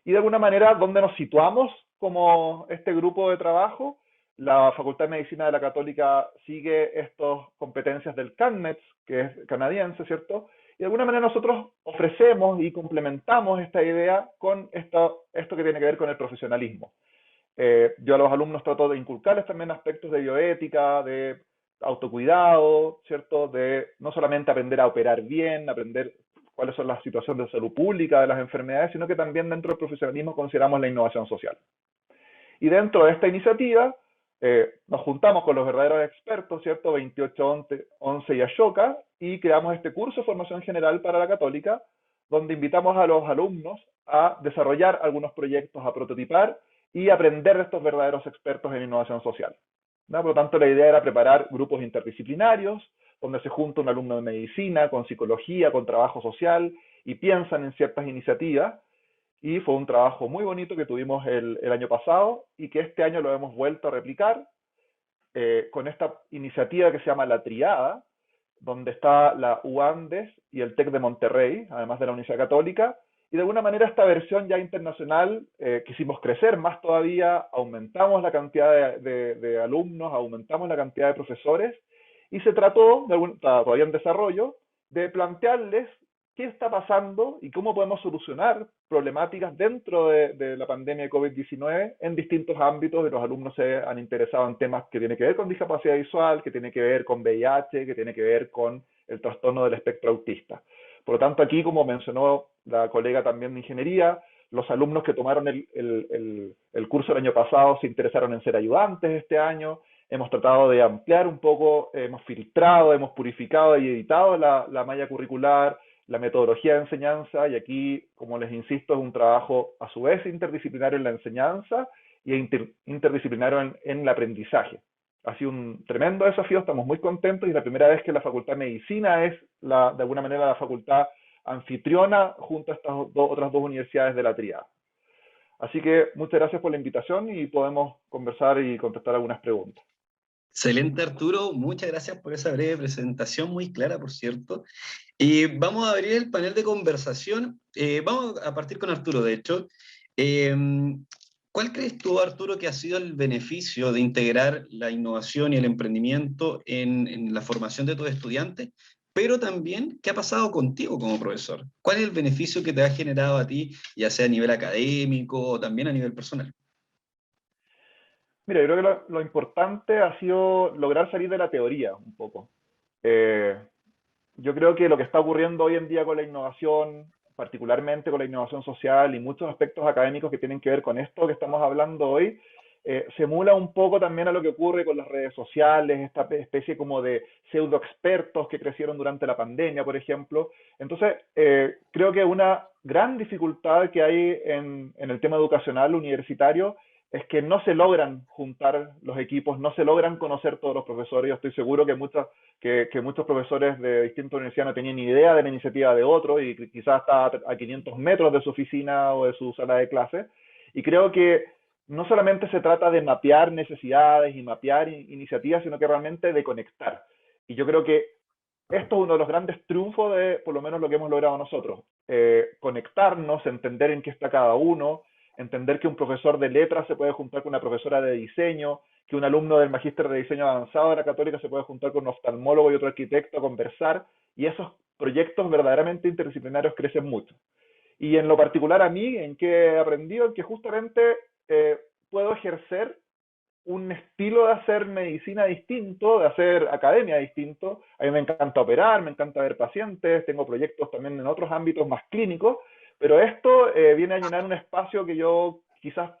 Y de alguna manera, ¿dónde nos situamos como este grupo de trabajo? La Facultad de Medicina de la Católica sigue estas competencias del CANMEDS, que es canadiense, ¿cierto? Y de alguna manera nosotros ofrecemos y complementamos esta idea con esto que tiene que ver con el profesionalismo. Yo a los alumnos trato de inculcarles también aspectos de bioética, de autocuidado, ¿cierto? De no solamente aprender a operar bien, aprender cuáles son las situaciones de salud pública de las enfermedades, sino que también dentro del profesionalismo consideramos la innovación social. Y dentro de esta iniciativa nos juntamos con los verdaderos expertos, ¿cierto? 2811 y Ashoka, y creamos este curso de formación general para la Católica, donde invitamos a los alumnos a desarrollar algunos proyectos, a prototipar y aprender de estos verdaderos expertos en innovación social, ¿no? Por lo tanto, la idea era preparar grupos interdisciplinarios, donde se junta un alumno de medicina, con psicología, con trabajo social, y piensan en ciertas iniciativas. Y fue un trabajo muy bonito que tuvimos el año pasado, y que este año lo hemos vuelto a replicar con esta iniciativa que se llama La Triada, donde está la UANDES y el TEC de Monterrey, además de la Universidad Católica. Y de alguna manera esta versión ya internacional quisimos crecer más todavía, aumentamos la cantidad de alumnos, aumentamos la cantidad de profesores, y se trató, todavía en desarrollo, de plantearles qué está pasando y cómo podemos solucionar problemáticas dentro de la pandemia de COVID-19 en distintos ámbitos. Los alumnos se han interesado en temas que tienen que ver con discapacidad visual, que tienen que ver con VIH, que tienen que ver con el trastorno del espectro autista. Por lo tanto, aquí, como mencionó la colega también de ingeniería, los alumnos que tomaron el curso el año pasado se interesaron en ser ayudantes este año. Hemos tratado de ampliar un poco, hemos filtrado, hemos purificado y editado la malla curricular, la metodología de enseñanza, y aquí, como les insisto, es un trabajo a su vez interdisciplinario en la enseñanza y interdisciplinario en el aprendizaje. Ha sido un tremendo desafío, estamos muy contentos, y la primera vez que la Facultad de Medicina es, de alguna manera, la facultad anfitriona junto a estas otras dos universidades de la Triada. Así que muchas gracias por la invitación y podemos conversar y contestar algunas preguntas. Excelente, Arturo, muchas gracias por esa breve presentación, muy clara, por cierto. Y vamos a abrir el panel de conversación. Vamos a partir con Arturo, de hecho. ¿Cuál crees tú, Arturo, que ha sido el beneficio de integrar la innovación y el emprendimiento en la formación de tus estudiantes? Pero también, ¿qué ha pasado contigo como profesor? ¿Cuál es el beneficio que te ha generado a ti, ya sea a nivel académico o también a nivel personal? Mira, yo creo que lo importante ha sido lograr salir de la teoría un poco. Yo creo que lo que está ocurriendo hoy en día con la innovación, particularmente con la innovación social y muchos aspectos académicos que tienen que ver con esto que estamos hablando hoy, se emula un poco también a lo que ocurre con las redes sociales, esta especie como de pseudo expertos que crecieron durante la pandemia, por ejemplo. Entonces, creo que una gran dificultad que hay en el tema educacional universitario es que no se logran juntar los equipos, no se logran conocer todos los profesores. Yo estoy seguro que muchos profesores de distintas universidades no tenían ni idea de la iniciativa de otro, y quizás está a 500 metros de su oficina o de su sala de clase. Y creo que no solamente se trata de mapear necesidades y mapear iniciativas, sino que realmente de conectar. Y yo creo que esto es uno de los grandes triunfos de, por lo menos, lo que hemos logrado nosotros. Conectarnos, entender en qué está cada uno, entender que un profesor de letras se puede juntar con una profesora de diseño, que un alumno del magíster de diseño avanzado de la Católica se puede juntar con un oftalmólogo y otro arquitecto a conversar, y esos proyectos verdaderamente interdisciplinarios crecen mucho. Y en lo particular a mí, en que he aprendido, en que justamente puedo ejercer un estilo de hacer medicina distinto, de hacer academia distinto. A mí me encanta operar, me encanta ver pacientes, tengo proyectos también en otros ámbitos más clínicos, pero esto viene a llenar un espacio que yo quizás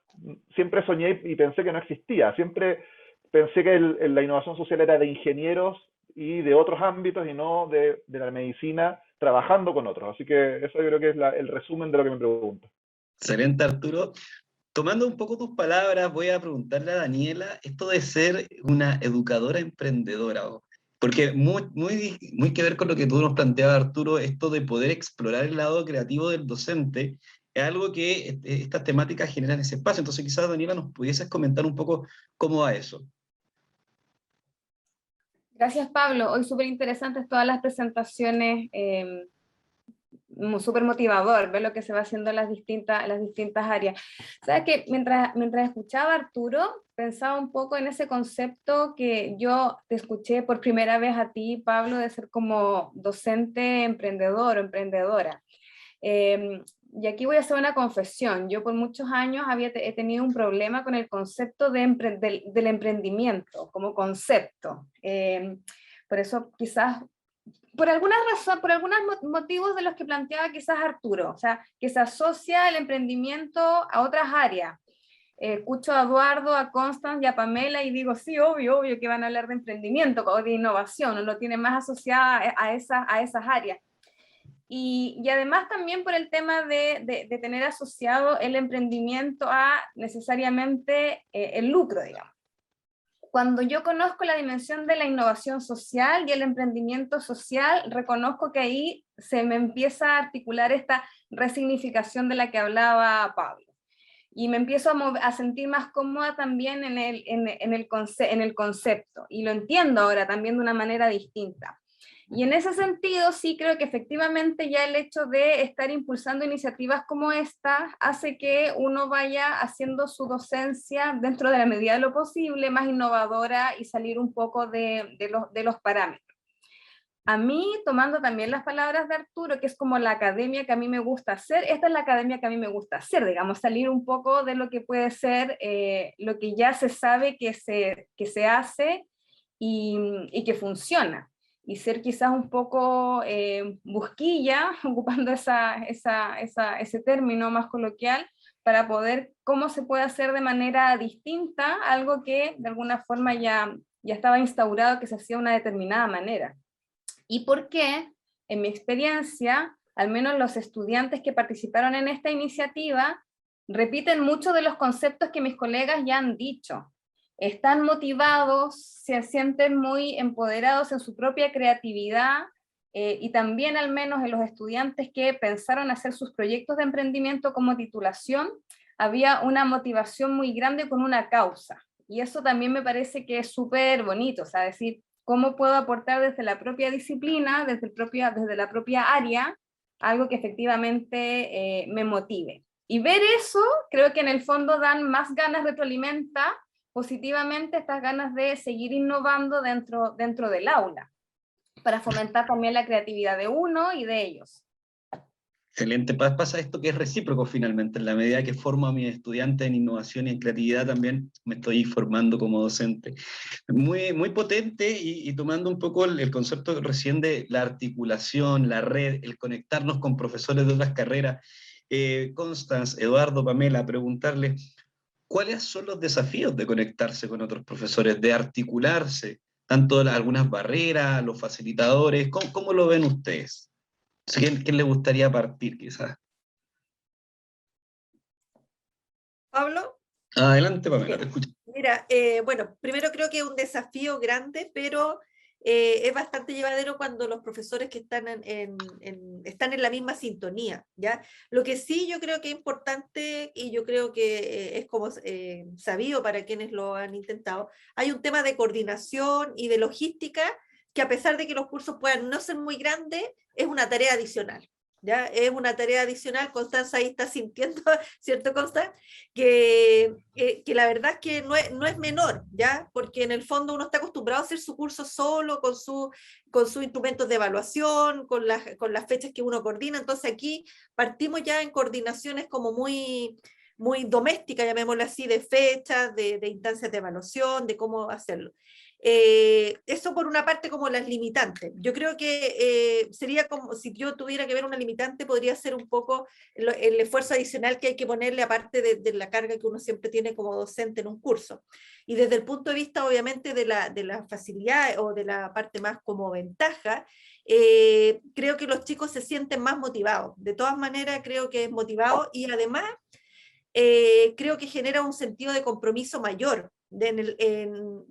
siempre soñé y pensé que no existía. Siempre pensé que la innovación social era de ingenieros y de otros ámbitos y no de la medicina trabajando con otros. Así que eso yo creo que es el resumen de lo que me pregunto. Excelente, Arturo. Tomando un poco tus palabras, voy a preguntarle a Daniela esto de ser una educadora emprendedora, porque muy que ver con lo que tú nos planteabas, Arturo, esto de poder explorar el lado creativo del docente, es algo que estas temáticas generan ese espacio. Entonces quizás, Daniela, nos pudieses comentar un poco cómo va eso. Gracias, Pablo. Hoy súper interesantes todas las presentaciones, súper motivador ver lo que se va haciendo en las distintas áreas. Sabes que mientras escuchaba a Arturo, pensaba un poco en ese concepto que yo te escuché por primera vez a ti, Pablo, de ser como docente emprendedor o emprendedora. Y aquí voy a hacer una confesión. Yo por muchos años he tenido un problema con el concepto del emprendimiento como concepto. Por eso quizás, por algunas razones, por algunos motivos de los que planteaba quizás Arturo, o sea, que se asocia el emprendimiento a otras áreas. Escucho a Eduardo, a Constance y a Pamela y digo, sí, obvio que van a hablar de emprendimiento o de innovación, o lo tienen más asociada a esas áreas. Y además también por el tema de tener asociado el emprendimiento a necesariamente el lucro, digamos. Cuando yo conozco la dimensión de la innovación social y el emprendimiento social, reconozco que ahí se me empieza a articular esta resignificación de la que hablaba Pablo. Y me empiezo a sentir más cómoda también en el concepto. Y lo entiendo ahora también de una manera distinta. Y en ese sentido sí creo que efectivamente ya el hecho de estar impulsando iniciativas como esta hace que uno vaya haciendo su docencia dentro de la medida de lo posible, más innovadora y salir un poco de los parámetros. A mí, tomando también las palabras de Arturo, que es como la academia que a mí me gusta hacer, esta es la academia que a mí me gusta hacer, digamos, salir un poco de lo que puede ser lo que ya se sabe que se hace y que funciona. Y ser quizás un poco busquilla, ocupando ese término más coloquial, para poder cómo se puede hacer de manera distinta algo que de alguna forma ya estaba instaurado, que se hacía de una determinada manera. ¿Y por qué? En mi experiencia, al menos los estudiantes que participaron en esta iniciativa, repiten muchos de los conceptos que mis colegas ya han dicho. Están motivados, se sienten muy empoderados en su propia creatividad y también al menos en los estudiantes que pensaron hacer sus proyectos de emprendimiento como titulación, había una motivación muy grande con una causa. Y eso también me parece que es súper bonito, o sea, decir, ¿cómo puedo aportar desde la propia disciplina, desde la propia área, algo que efectivamente me motive? Y ver eso, creo que en el fondo dan más ganas, retroalimenta positivamente estas ganas de seguir innovando dentro del aula, para fomentar también la creatividad de uno y de ellos. Excelente, pasa esto que es recíproco finalmente, en la medida que formo a mis estudiantes en innovación y en creatividad también me estoy formando como docente. Muy potente y tomando un poco el concepto recién de la articulación, la red, el conectarnos con profesores de otras carreras. Constance, Eduardo, Pamela, preguntarle, ¿cuáles son los desafíos de conectarse con otros profesores, de articularse, tanto algunas barreras, los facilitadores? ¿Cómo lo ven ustedes? ¿Quién le gustaría partir, quizás? ¿Pablo? Adelante, Pamela, te escucho. Mira, bueno, primero creo que es un desafío grande, pero es bastante llevadero cuando los profesores que están están en la misma sintonía, ¿ya? Lo que sí yo creo que es importante, y yo creo que es como sabido para quienes lo han intentado, hay un tema de coordinación y de logística que, a pesar de que los cursos puedan no ser muy grandes, es una tarea adicional. ¿ya? Es una tarea adicional. Constanza ahí está sintiendo, ¿cierto, Constanza? Que la verdad es que no es menor, ¿ya? Porque en el fondo uno está acostumbrado a hacer su curso solo, con sus instrumentos de evaluación, con las fechas que uno coordina. Entonces aquí partimos ya en coordinaciones como muy domésticas, llamémoslo así, de fechas, de instancias de evaluación, de cómo hacerlo. Eso por una parte como las limitantes. Yo creo que sería como, si yo tuviera que ver una limitante, podría ser un poco el esfuerzo adicional que hay que ponerle aparte de la carga que uno siempre tiene como docente en un curso. Y desde el punto de vista, obviamente, de la facilidad o de la parte más como ventaja, creo que los chicos se sienten más motivados. De todas maneras, creo que es motivado y además creo que genera un sentido de compromiso mayor,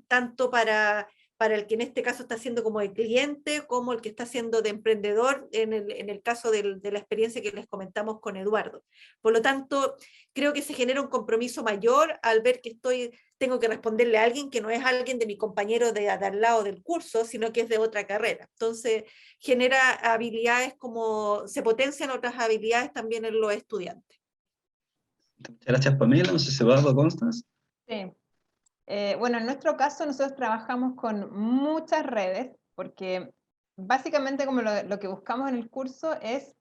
tanto para el que en este caso está siendo como de cliente, como el que está siendo de emprendedor, en el caso de la experiencia que les comentamos con Eduardo. Por lo tanto, creo que se genera un compromiso mayor al ver que tengo que responderle a alguien que no es alguien de mi compañero de al lado del curso, sino que es de otra carrera. Entonces, genera habilidades se potencian otras habilidades también en los estudiantes. Muchas gracias, Pamela. No sé si Eduardo, Constance. Sí. Bueno, en nuestro caso nosotros trabajamos con muchas redes, porque básicamente como lo que buscamos en el curso es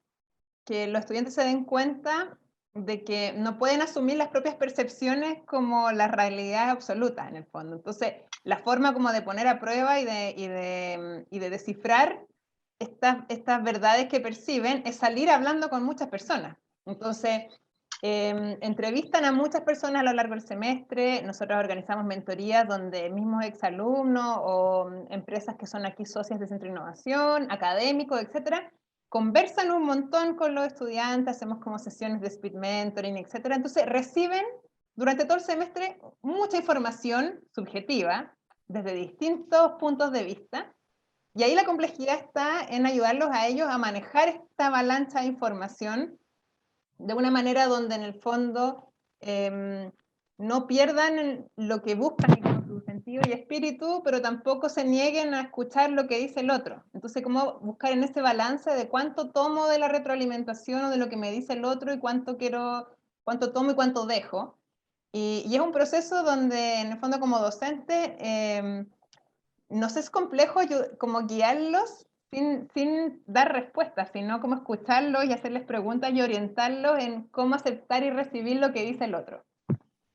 que los estudiantes se den cuenta de que no pueden asumir las propias percepciones como la realidad absoluta, en el fondo. Entonces, la forma como de poner a prueba y de descifrar estas verdades que perciben es salir hablando con muchas personas. Entonces, entrevistan a muchas personas a lo largo del semestre. Nosotros organizamos mentorías donde mismos exalumnos o empresas que son aquí socias de Centro de Innovación, académicos, etcétera, conversan un montón con los estudiantes, hacemos como sesiones de speed mentoring, etcétera. Entonces reciben durante todo el semestre mucha información subjetiva desde distintos puntos de vista, y ahí la complejidad está en ayudarlos a ellos a manejar esta avalancha de información de una manera donde en el fondo no pierdan lo que buscan con su sentido y espíritu, pero tampoco se nieguen a escuchar lo que dice el otro. Entonces, cómo buscar en ese balance de cuánto tomo de la retroalimentación o de lo que me dice el otro y cuánto tomo y cuánto dejo. Y es un proceso donde en el fondo como docente nos es complejo como guiarlos sin dar respuestas, sino como escucharlos y hacerles preguntas y orientarlos en cómo aceptar y recibir lo que dice el otro.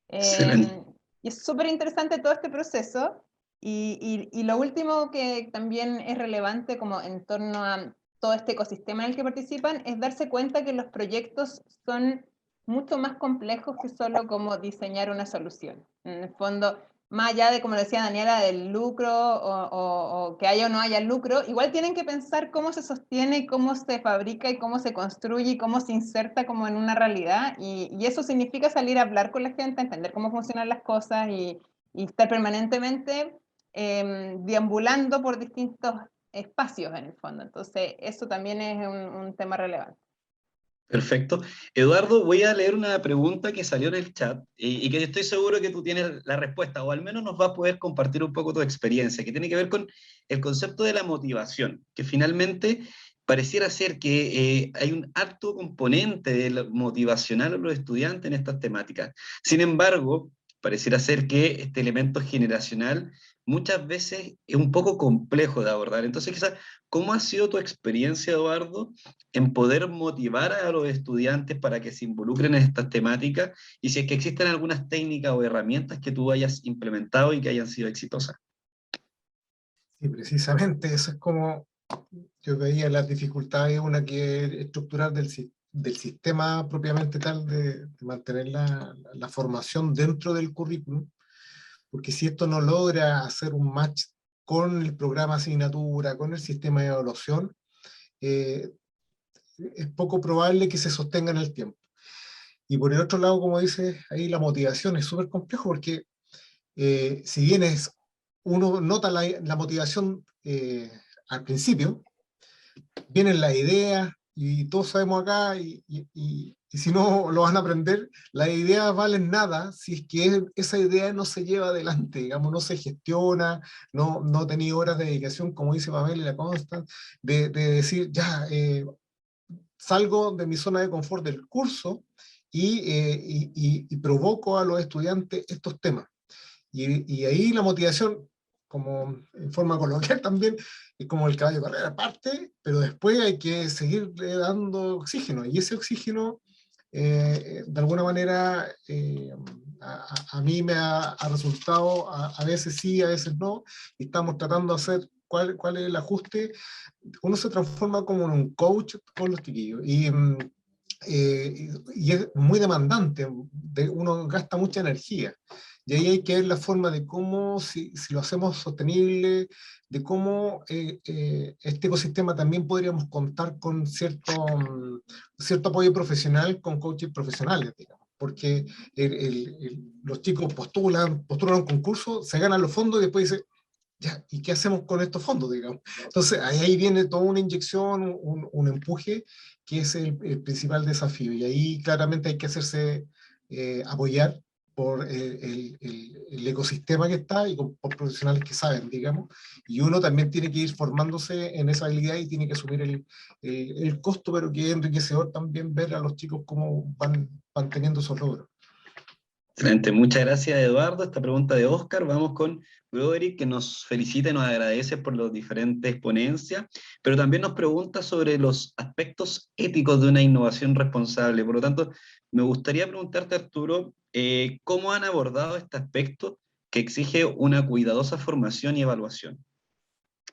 Y es súper interesante todo este proceso. Y lo último que también es relevante como en torno a todo este ecosistema en el que participan es darse cuenta que los proyectos son mucho más complejos que solo como diseñar una solución. En el fondo, más allá de, como decía Daniela, del lucro o que haya o no haya lucro, igual tienen que pensar cómo se sostiene y cómo se fabrica y cómo se construye y cómo se inserta como en una realidad, y eso significa salir a hablar con la gente, entender cómo funcionan las cosas y estar permanentemente deambulando por distintos espacios en el fondo. Entonces eso también es un tema relevante. Perfecto. Eduardo, voy a leer una pregunta que salió en el chat y que estoy seguro que tú tienes la respuesta, o al menos nos vas a poder compartir un poco tu experiencia, que tiene que ver con el concepto de la motivación, que finalmente pareciera ser que hay un alto componente motivacional a los estudiantes en estas temáticas. Sin embargo, pareciera ser que este elemento generacional muchas veces es un poco complejo de abordar. Entonces, quizás, ¿cómo ha sido tu experiencia, Eduardo, en poder motivar a los estudiantes para que se involucren en estas temáticas, y si es que existen algunas técnicas o herramientas que tú hayas implementado y que hayan sido exitosas? Sí, precisamente, eso es como yo veía las dificultades, una que es estructural del sistema propiamente tal, de mantener la formación dentro del currículum, porque si esto no logra hacer un match con el programa asignatura, con el sistema de evaluación, es poco probable que se sostenga en el tiempo. Y por el otro lado, como dice ahí, la motivación es súper complejo, porque si bien uno nota la motivación al principio, vienen las ideas, y todos sabemos acá, y si no lo van a aprender, las ideas valen nada si es que esa idea no se lleva adelante, digamos, no se gestiona, no tenía horas de dedicación, como dice Pamela y la Constance, de decir, ya, salgo de mi zona de confort del curso y provoco a los estudiantes estos temas. Y ahí la motivación, como en forma coloquial también, es como el caballo de carrera aparte, pero después hay que seguirle dando oxígeno, y ese oxígeno, de alguna manera, a mí me ha resultado, a veces sí, a veces no, y estamos tratando de hacer cuál es el ajuste. Uno se transforma como en un coach con los chiquillos, y es muy demandante, uno gasta mucha energía. Y ahí hay que ver la forma de cómo, si lo hacemos sostenible, de cómo este ecosistema también podríamos contar con cierto apoyo profesional, con coaches profesionales, digamos. Porque los chicos postulan un concurso, se ganan los fondos y después dicen, ya, ¿y qué hacemos con estos fondos, digamos? Entonces, ahí viene toda una inyección, un empuje, que es el principal desafío. Y ahí claramente hay que hacerse apoyar por el ecosistema que está y por profesionales que saben, digamos. Y uno también tiene que ir formándose en esa habilidad y tiene que asumir el costo, pero que es enriquecedor también ver a los chicos cómo van teniendo esos logros. Excelente, muchas gracias Eduardo. Esta pregunta de Oscar, vamos con Broderick, que nos felicita y nos agradece por las diferentes ponencias, pero también nos pregunta sobre los aspectos éticos de una innovación responsable. Por lo tanto, me gustaría preguntarte, Arturo, ¿cómo han abordado este aspecto que exige una cuidadosa formación y evaluación?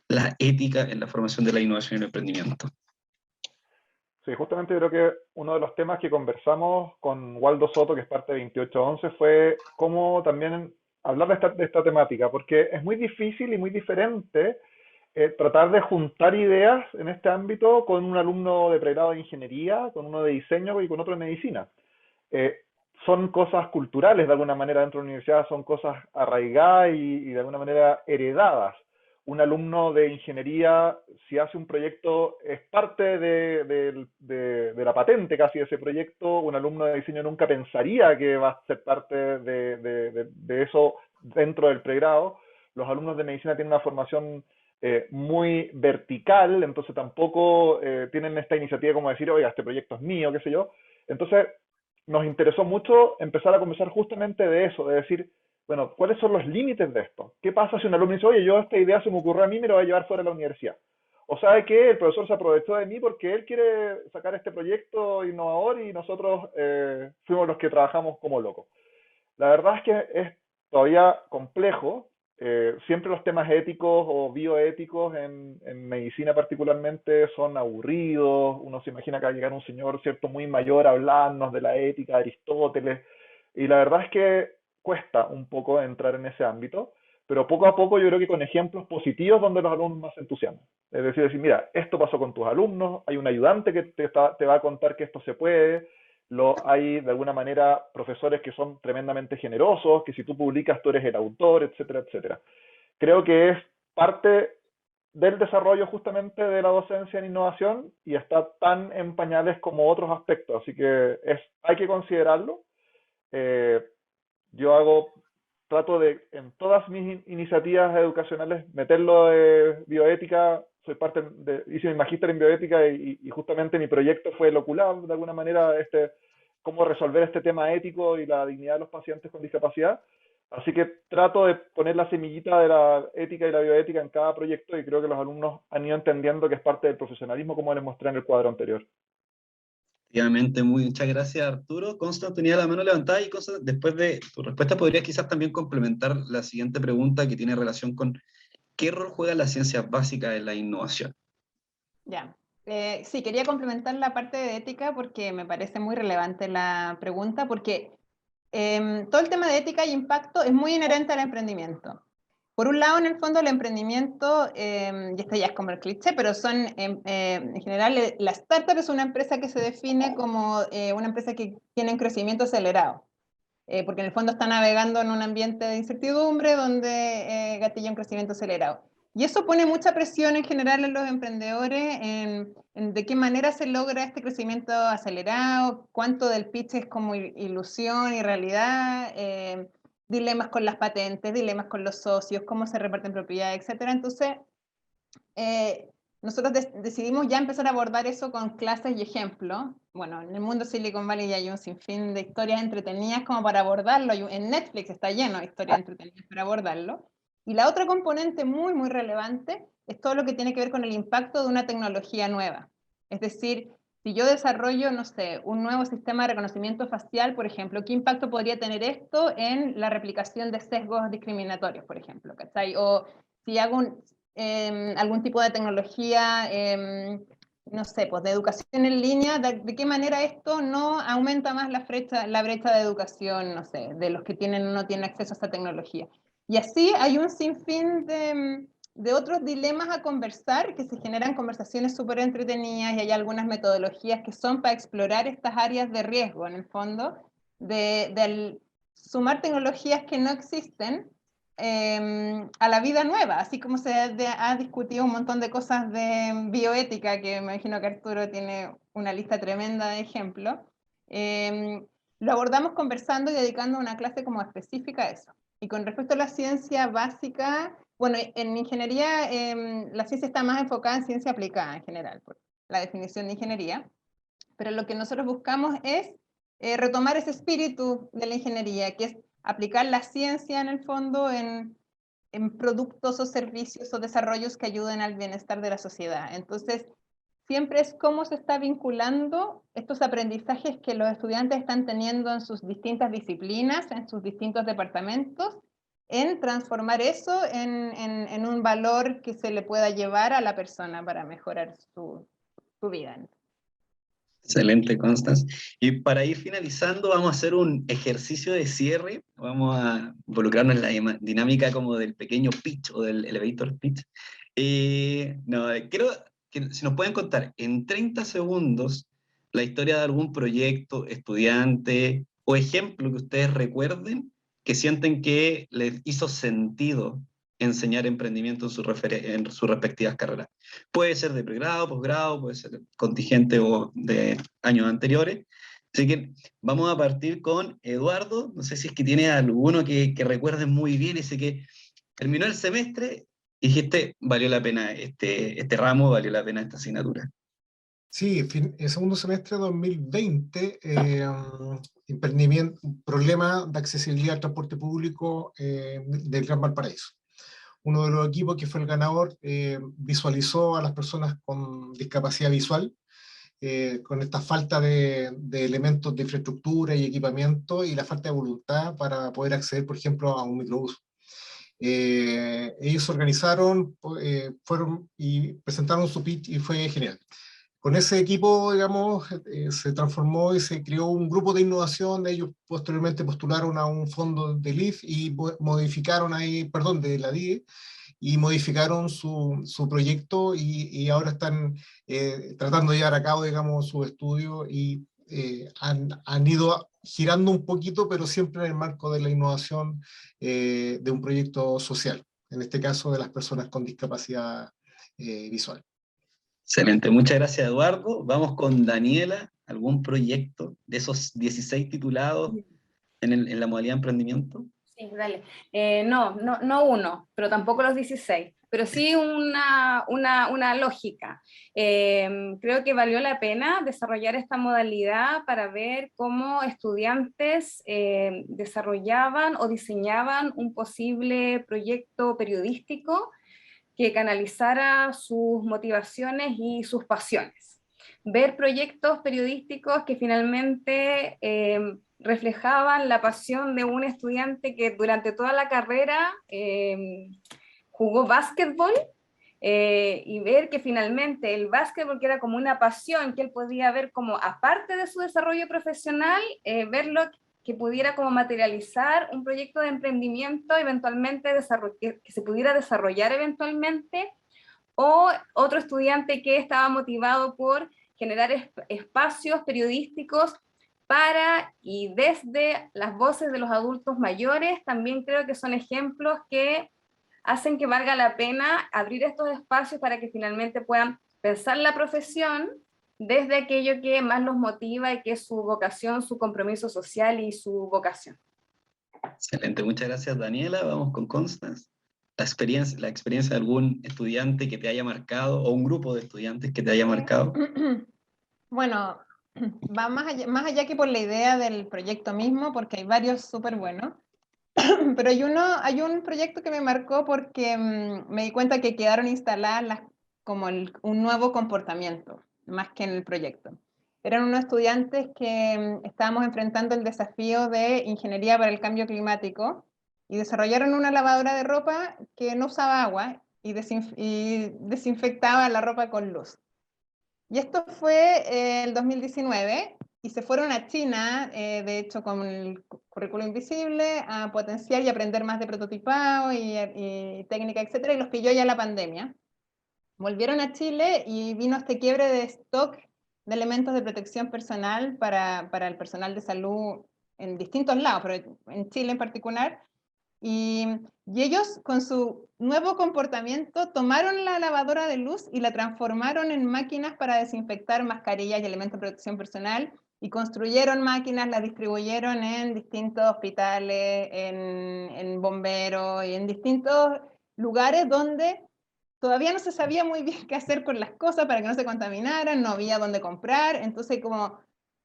La ética en la formación de la innovación y el emprendimiento. Sí, justamente creo que uno de los temas que conversamos con Waldo Soto, que es parte de 2811, fue cómo también hablar de esta temática, porque es muy difícil y muy diferente tratar de juntar ideas en este ámbito con un alumno de pregrado de ingeniería, con uno de diseño y con otro de medicina. Son cosas culturales de alguna manera dentro de la universidad, son cosas arraigadas y de alguna manera heredadas. Un alumno de ingeniería, si hace un proyecto, es parte de la patente casi de ese proyecto. Un alumno de diseño nunca pensaría que va a ser parte de eso dentro del pregrado. Los alumnos de medicina tienen una formación muy vertical, entonces tampoco tienen esta iniciativa como decir, oiga, este proyecto es mío, qué sé yo. Entonces, nos interesó mucho empezar a conversar justamente de eso, de decir, bueno, ¿cuáles son los límites de esto? ¿Qué pasa si un alumno dice, oye, yo esta idea se me ocurrió a mí, me lo voy a llevar fuera de la universidad? O sabe que el profesor se aprovechó de mí porque él quiere sacar este proyecto innovador y nosotros fuimos los que trabajamos como locos. La verdad es que es todavía complejo. Siempre los temas éticos o bioéticos en medicina particularmente son aburridos. Uno se imagina que va a llegar un señor, cierto, muy mayor a hablarnos de la ética de Aristóteles. Y la verdad es que cuesta un poco entrar en ese ámbito, pero poco a poco yo creo que con ejemplos positivos donde los alumnos más se entusiasman. Es decir, mira, esto pasó con tus alumnos, hay un ayudante que te va a contar que esto se puede, hay de alguna manera profesores que son tremendamente generosos, que si tú publicas tú eres el autor, etcétera, etcétera. Creo que es parte del desarrollo justamente de la docencia en innovación y está tan en pañales como otros aspectos, así que hay que considerarlo. Yo trato de, en todas mis iniciativas educacionales, meterlo de bioética. Hice mi magíster en bioética y justamente mi proyecto fue el ocular, de alguna manera, cómo resolver este tema ético y la dignidad de los pacientes con discapacidad. Así que trato de poner la semillita de la ética y la bioética en cada proyecto y creo que los alumnos han ido entendiendo que es parte del profesionalismo, como les mostré en el cuadro anterior. Efectivamente, muchas gracias Arturo. Consta tenía la mano levantada y Consta, después de tu respuesta podrías quizás también complementar la siguiente pregunta que tiene relación con ¿qué rol juega la ciencia básica en la innovación? Ya. Sí, quería complementar la parte de ética porque me parece muy relevante la pregunta, porque todo el tema de ética y impacto es muy inherente al emprendimiento. Por un lado, en el fondo, el emprendimiento, y esto ya es como el cliché, pero en general, la startup es una empresa que se define como una empresa que tiene un crecimiento acelerado, porque en el fondo está navegando en un ambiente de incertidumbre donde gatilla un crecimiento acelerado. Y eso pone mucha presión en general en los emprendedores en de qué manera se logra este crecimiento acelerado, cuánto del pitch es como ilusión y realidad, dilemas con las patentes, dilemas con los socios, cómo se reparten propiedades, etc. Entonces, nosotros decidimos ya empezar a abordar eso con clases y ejemplos. Bueno, en el mundo Silicon Valley ya hay un sinfín de historias entretenidas como para abordarlo. En Netflix está lleno de historias entretenidas para abordarlo. Y la otra componente muy, muy relevante es todo lo que tiene que ver con el impacto de una tecnología nueva. Es decir, si yo desarrollo, no sé, un nuevo sistema de reconocimiento facial, por ejemplo, ¿qué impacto podría tener esto en la replicación de sesgos discriminatorios, por ejemplo? ¿Cachai? O si hago algún tipo de tecnología, no sé, pues de educación en línea, de qué manera esto no aumenta más la brecha de educación, no sé, de los que tienen o no tienen acceso a esta tecnología. Y así hay un sinfín de otros dilemas a conversar, que se generan conversaciones súper entretenidas, y hay algunas metodologías que son para explorar estas áreas de riesgo, en el fondo, de sumar tecnologías que no existen a la vida nueva, así como se ha discutido un montón de cosas de bioética, que me imagino que Arturo tiene una lista tremenda de ejemplos. Lo abordamos conversando y dedicando una clase como específica a eso. Y con respecto a la ciencia básica, bueno, en ingeniería la ciencia está más enfocada en ciencia aplicada en general, por la definición de ingeniería, pero lo que nosotros buscamos es retomar ese espíritu de la ingeniería, que es aplicar la ciencia en el fondo en productos o servicios o desarrollos que ayuden al bienestar de la sociedad. Entonces, siempre es cómo se está vinculando estos aprendizajes que los estudiantes están teniendo en sus distintas disciplinas, en sus distintos departamentos, en transformar eso en un valor que se le pueda llevar a la persona para mejorar su vida. Excelente, Constance. Y para ir finalizando, vamos a hacer un ejercicio de cierre. Vamos a involucrarnos en la dinámica como del pequeño pitch o del elevator pitch. No, quiero que si nos pueden contar en 30 segundos la historia de algún proyecto, estudiante o ejemplo que ustedes recuerden que sienten que les hizo sentido enseñar emprendimiento en sus respectivas carreras. Puede ser de pregrado, posgrado, puede ser contingente o de años anteriores. Así que vamos a partir con Eduardo. No sé si es que tiene alguno que recuerden muy bien, ese que terminó el semestre y dijiste, valió la pena este ramo, valió la pena esta asignatura. Sí, el segundo semestre de 2020, emprendimiento, un problema de accesibilidad al transporte público del Gran Valparaíso. Uno de los equipos que fue el ganador visualizó a las personas con discapacidad visual, con esta falta de elementos de infraestructura y equipamiento y la falta de voluntad para poder acceder, por ejemplo, a un microbús. Ellos organizaron, fueron y presentaron su pitch y fue genial. Con ese equipo, digamos, se transformó y se creó un grupo de innovación. Ellos posteriormente postularon a un fondo del IF y modificaron ahí, perdón, de la DIE, y modificaron su proyecto y ahora están tratando de llevar a cabo, digamos, su estudio y han ido girando un poquito, pero siempre en el marco de la innovación de un proyecto social, en este caso de las personas con discapacidad visual. Excelente, muchas gracias, Eduardo. Vamos con Daniela. ¿Algún proyecto de esos 16 titulados en la modalidad de emprendimiento? Sí, dale. No uno, pero tampoco los 16, pero sí una lógica. Creo que valió la pena desarrollar esta modalidad para ver cómo estudiantes desarrollaban o diseñaban un posible proyecto periodístico que canalizara sus motivaciones y sus pasiones. Ver proyectos periodísticos que finalmente reflejaban la pasión de un estudiante que durante toda la carrera jugó básquetbol, y ver que finalmente el básquetbol, que era como una pasión que él podía ver como aparte de su desarrollo profesional, verlo que pudiera como materializar un proyecto de emprendimiento eventualmente que se pudiera desarrollar eventualmente, o otro estudiante que estaba motivado por generar espacios periodísticos para y desde las voces de los adultos mayores. También creo que son ejemplos que hacen que valga la pena abrir estos espacios para que finalmente puedan pensar la profesión desde aquello que más los motiva y que es su vocación, su compromiso social y su vocación. Excelente, muchas gracias, Daniela. Vamos con Constance. la experiencia de algún estudiante que te haya marcado, o un grupo de estudiantes que te haya marcado. Bueno, va más allá que por la idea del proyecto mismo, porque hay varios súper buenos, pero hay un proyecto que me marcó porque me di cuenta que quedaron instaladas como un nuevo comportamiento, más que en el proyecto. Eran unos estudiantes que estábamos enfrentando el desafío de ingeniería para el cambio climático y desarrollaron una lavadora de ropa que no usaba agua y desinfectaba la ropa con luz. Y esto fue el 2019 y se fueron a China, de hecho con el currículo invisible, a potenciar y aprender más de prototipado y técnica, etcétera, y los pilló ya la pandemia. Volvieron a Chile y vino este quiebre de stock de elementos de protección personal para el personal de salud en distintos lados, pero en Chile en particular. Y ellos, con su nuevo comportamiento, tomaron la lavadora de luz y la transformaron en máquinas para desinfectar mascarillas y elementos de protección personal, y construyeron máquinas, las distribuyeron en distintos hospitales, en bomberos y en distintos lugares donde todavía no se sabía muy bien qué hacer con las cosas para que no se contaminaran, no había dónde comprar. Entonces, como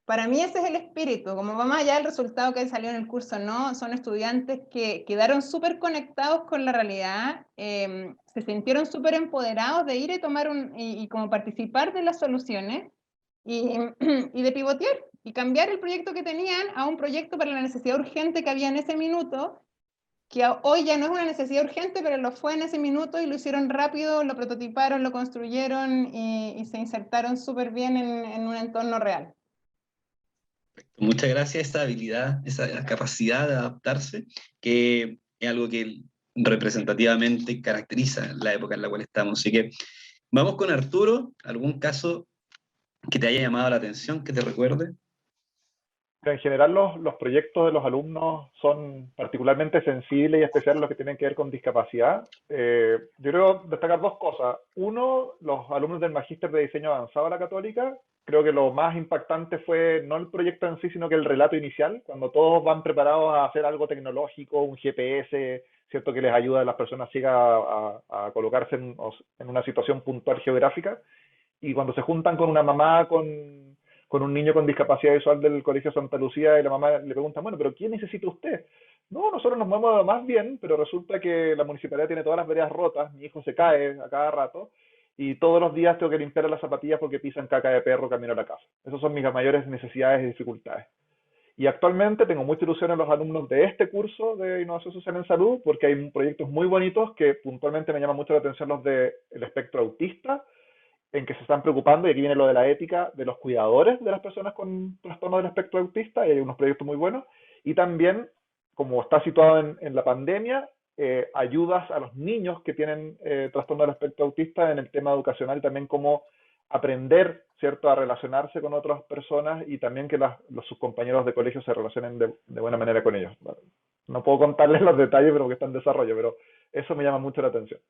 para mí ese es el espíritu, como va más allá del resultado que salió en el curso, ¿no? Son estudiantes que quedaron súper conectados con la realidad, se sintieron súper empoderados de ir y tomar y como participar de las soluciones y, y de pivotear y cambiar el proyecto que tenían a un proyecto para la necesidad urgente que había en ese minuto, que hoy ya no es una necesidad urgente, pero lo fue en ese minuto y lo hicieron rápido, lo prototiparon, lo construyeron y se insertaron súper bien en un entorno real. Muchas gracias, esa habilidad, esa capacidad de adaptarse, que es algo que representativamente caracteriza la época en la cual estamos. Así que vamos con Arturo, ¿algún caso que te haya llamado la atención, que te recuerde? En general los proyectos de los alumnos son particularmente sensibles y especiales los que tienen que ver con discapacidad. Yo creo destacar dos cosas. Uno, los alumnos del Magíster de Diseño Avanzado de la Católica. Creo que lo más impactante fue no el proyecto en sí, sino que el relato inicial, cuando todos van preparados a hacer algo tecnológico, un GPS, ¿cierto?, que les ayuda a las personas ciegas a colocarse en una situación puntual geográfica. Y cuando se juntan con una mamá con un niño con discapacidad visual del Colegio Santa Lucía y la mamá le pregunta, bueno, pero ¿qué necesita usted? No, nosotros nos movemos más bien, pero resulta que la municipalidad tiene todas las veredas rotas, mi hijo se cae a cada rato y todos los días tengo que limpiar las zapatillas porque pisan caca de perro camino a la casa. Esas son mis mayores necesidades y dificultades. Y actualmente tengo mucha ilusión en los alumnos de este curso de Innovación Social en Salud, porque hay proyectos muy bonitos que puntualmente me llaman mucho la atención, los del espectro autista, en que se están preocupando, y aquí viene lo de la ética, de los cuidadores de las personas con trastorno del espectro autista, y hay unos proyectos muy buenos, y también, como está situado en la pandemia, ayudas a los niños que tienen trastorno del espectro autista en el tema educacional, y también cómo aprender, ¿cierto?, a relacionarse con otras personas, y también que sus compañeros de colegio se relacionen de buena manera con ellos. Bueno, no puedo contarles los detalles, pero que está en desarrollo, pero eso me llama mucho la atención.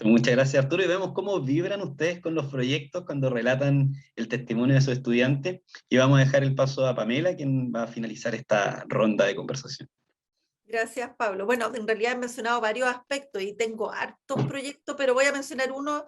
Muchas gracias, Arturo, y vemos cómo vibran ustedes con los proyectos cuando relatan el testimonio de sus estudiantes, y vamos a dejar el paso a Pamela, quien va a finalizar esta ronda de conversación. Gracias, Pablo. Bueno, en realidad he mencionado varios aspectos y tengo hartos proyectos, pero voy a mencionar uno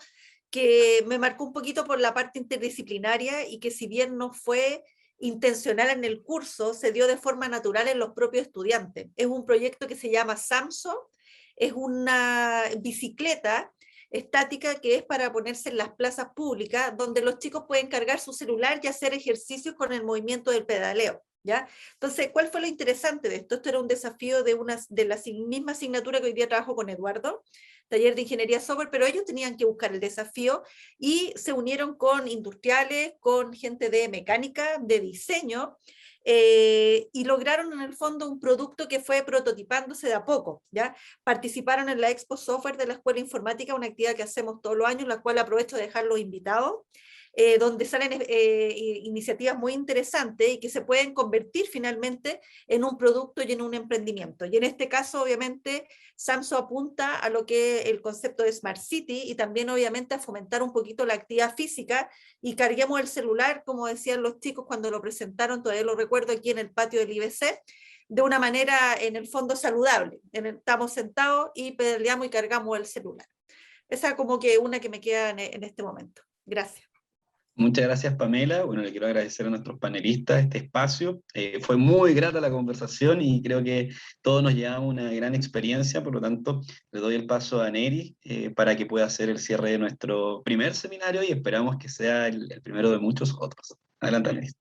que me marcó un poquito por la parte interdisciplinaria y que, si bien no fue intencional en el curso, se dio de forma natural en los propios estudiantes. Es un proyecto que se llama Samso. Es una bicicleta estática que es para ponerse en las plazas públicas, donde los chicos pueden cargar su celular y hacer ejercicios con el movimiento del pedaleo, ¿ya? Entonces, ¿cuál fue lo interesante de esto? Esto era un desafío de la misma asignatura que hoy día trabajo con Eduardo, taller de ingeniería software, pero ellos tenían que buscar el desafío y se unieron con industriales, con gente de mecánica, de diseño, y lograron en el fondo un producto que fue prototipándose de a poco, ¿ya? Participaron en la Expo Software de la Escuela Informática, una actividad que hacemos todos los años, la cual aprovecho de dejarlos invitados, donde salen iniciativas muy interesantes y que se pueden convertir finalmente en un producto y en un emprendimiento. Y en este caso, obviamente, Samso apunta a lo que es el concepto de Smart City y también, obviamente, a fomentar un poquito la actividad física, y carguemos el celular, como decían los chicos cuando lo presentaron, todavía lo recuerdo aquí en el patio del IBC, de una manera en el fondo saludable. Estamos sentados y pedaleamos y cargamos el celular. Esa como que una que me queda en este momento. Gracias. Muchas gracias, Pamela. Bueno, le quiero agradecer a nuestros panelistas este espacio. Fue muy grata la conversación y creo que todos nos llevamos una gran experiencia. Por lo tanto, le doy el paso a Neri para que pueda hacer el cierre de nuestro primer seminario y esperamos que sea el primero de muchos otros. Adelante, Neri.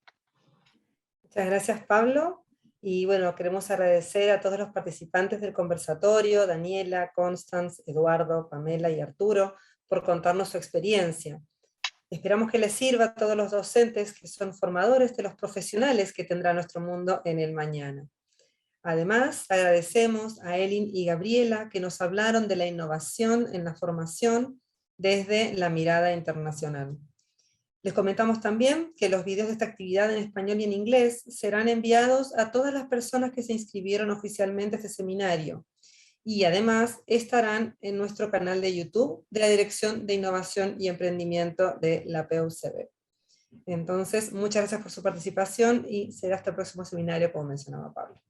Muchas gracias, Pablo. Y bueno, queremos agradecer a todos los participantes del conversatorio, Daniela, Constance, Eduardo, Pamela y Arturo, por contarnos su experiencia. Esperamos que les sirva a todos los docentes que son formadores de los profesionales que tendrá nuestro mundo en el mañana. Además, agradecemos a Elin y Gabriela que nos hablaron de la innovación en la formación desde la mirada internacional. Les comentamos también que los videos de esta actividad en español y en inglés serán enviados a todas las personas que se inscribieron oficialmente a este seminario, y además estarán en nuestro canal de YouTube de la Dirección de Innovación y Emprendimiento de la PUCB. Entonces, muchas gracias por su participación y será hasta el próximo seminario, como mencionaba Pablo.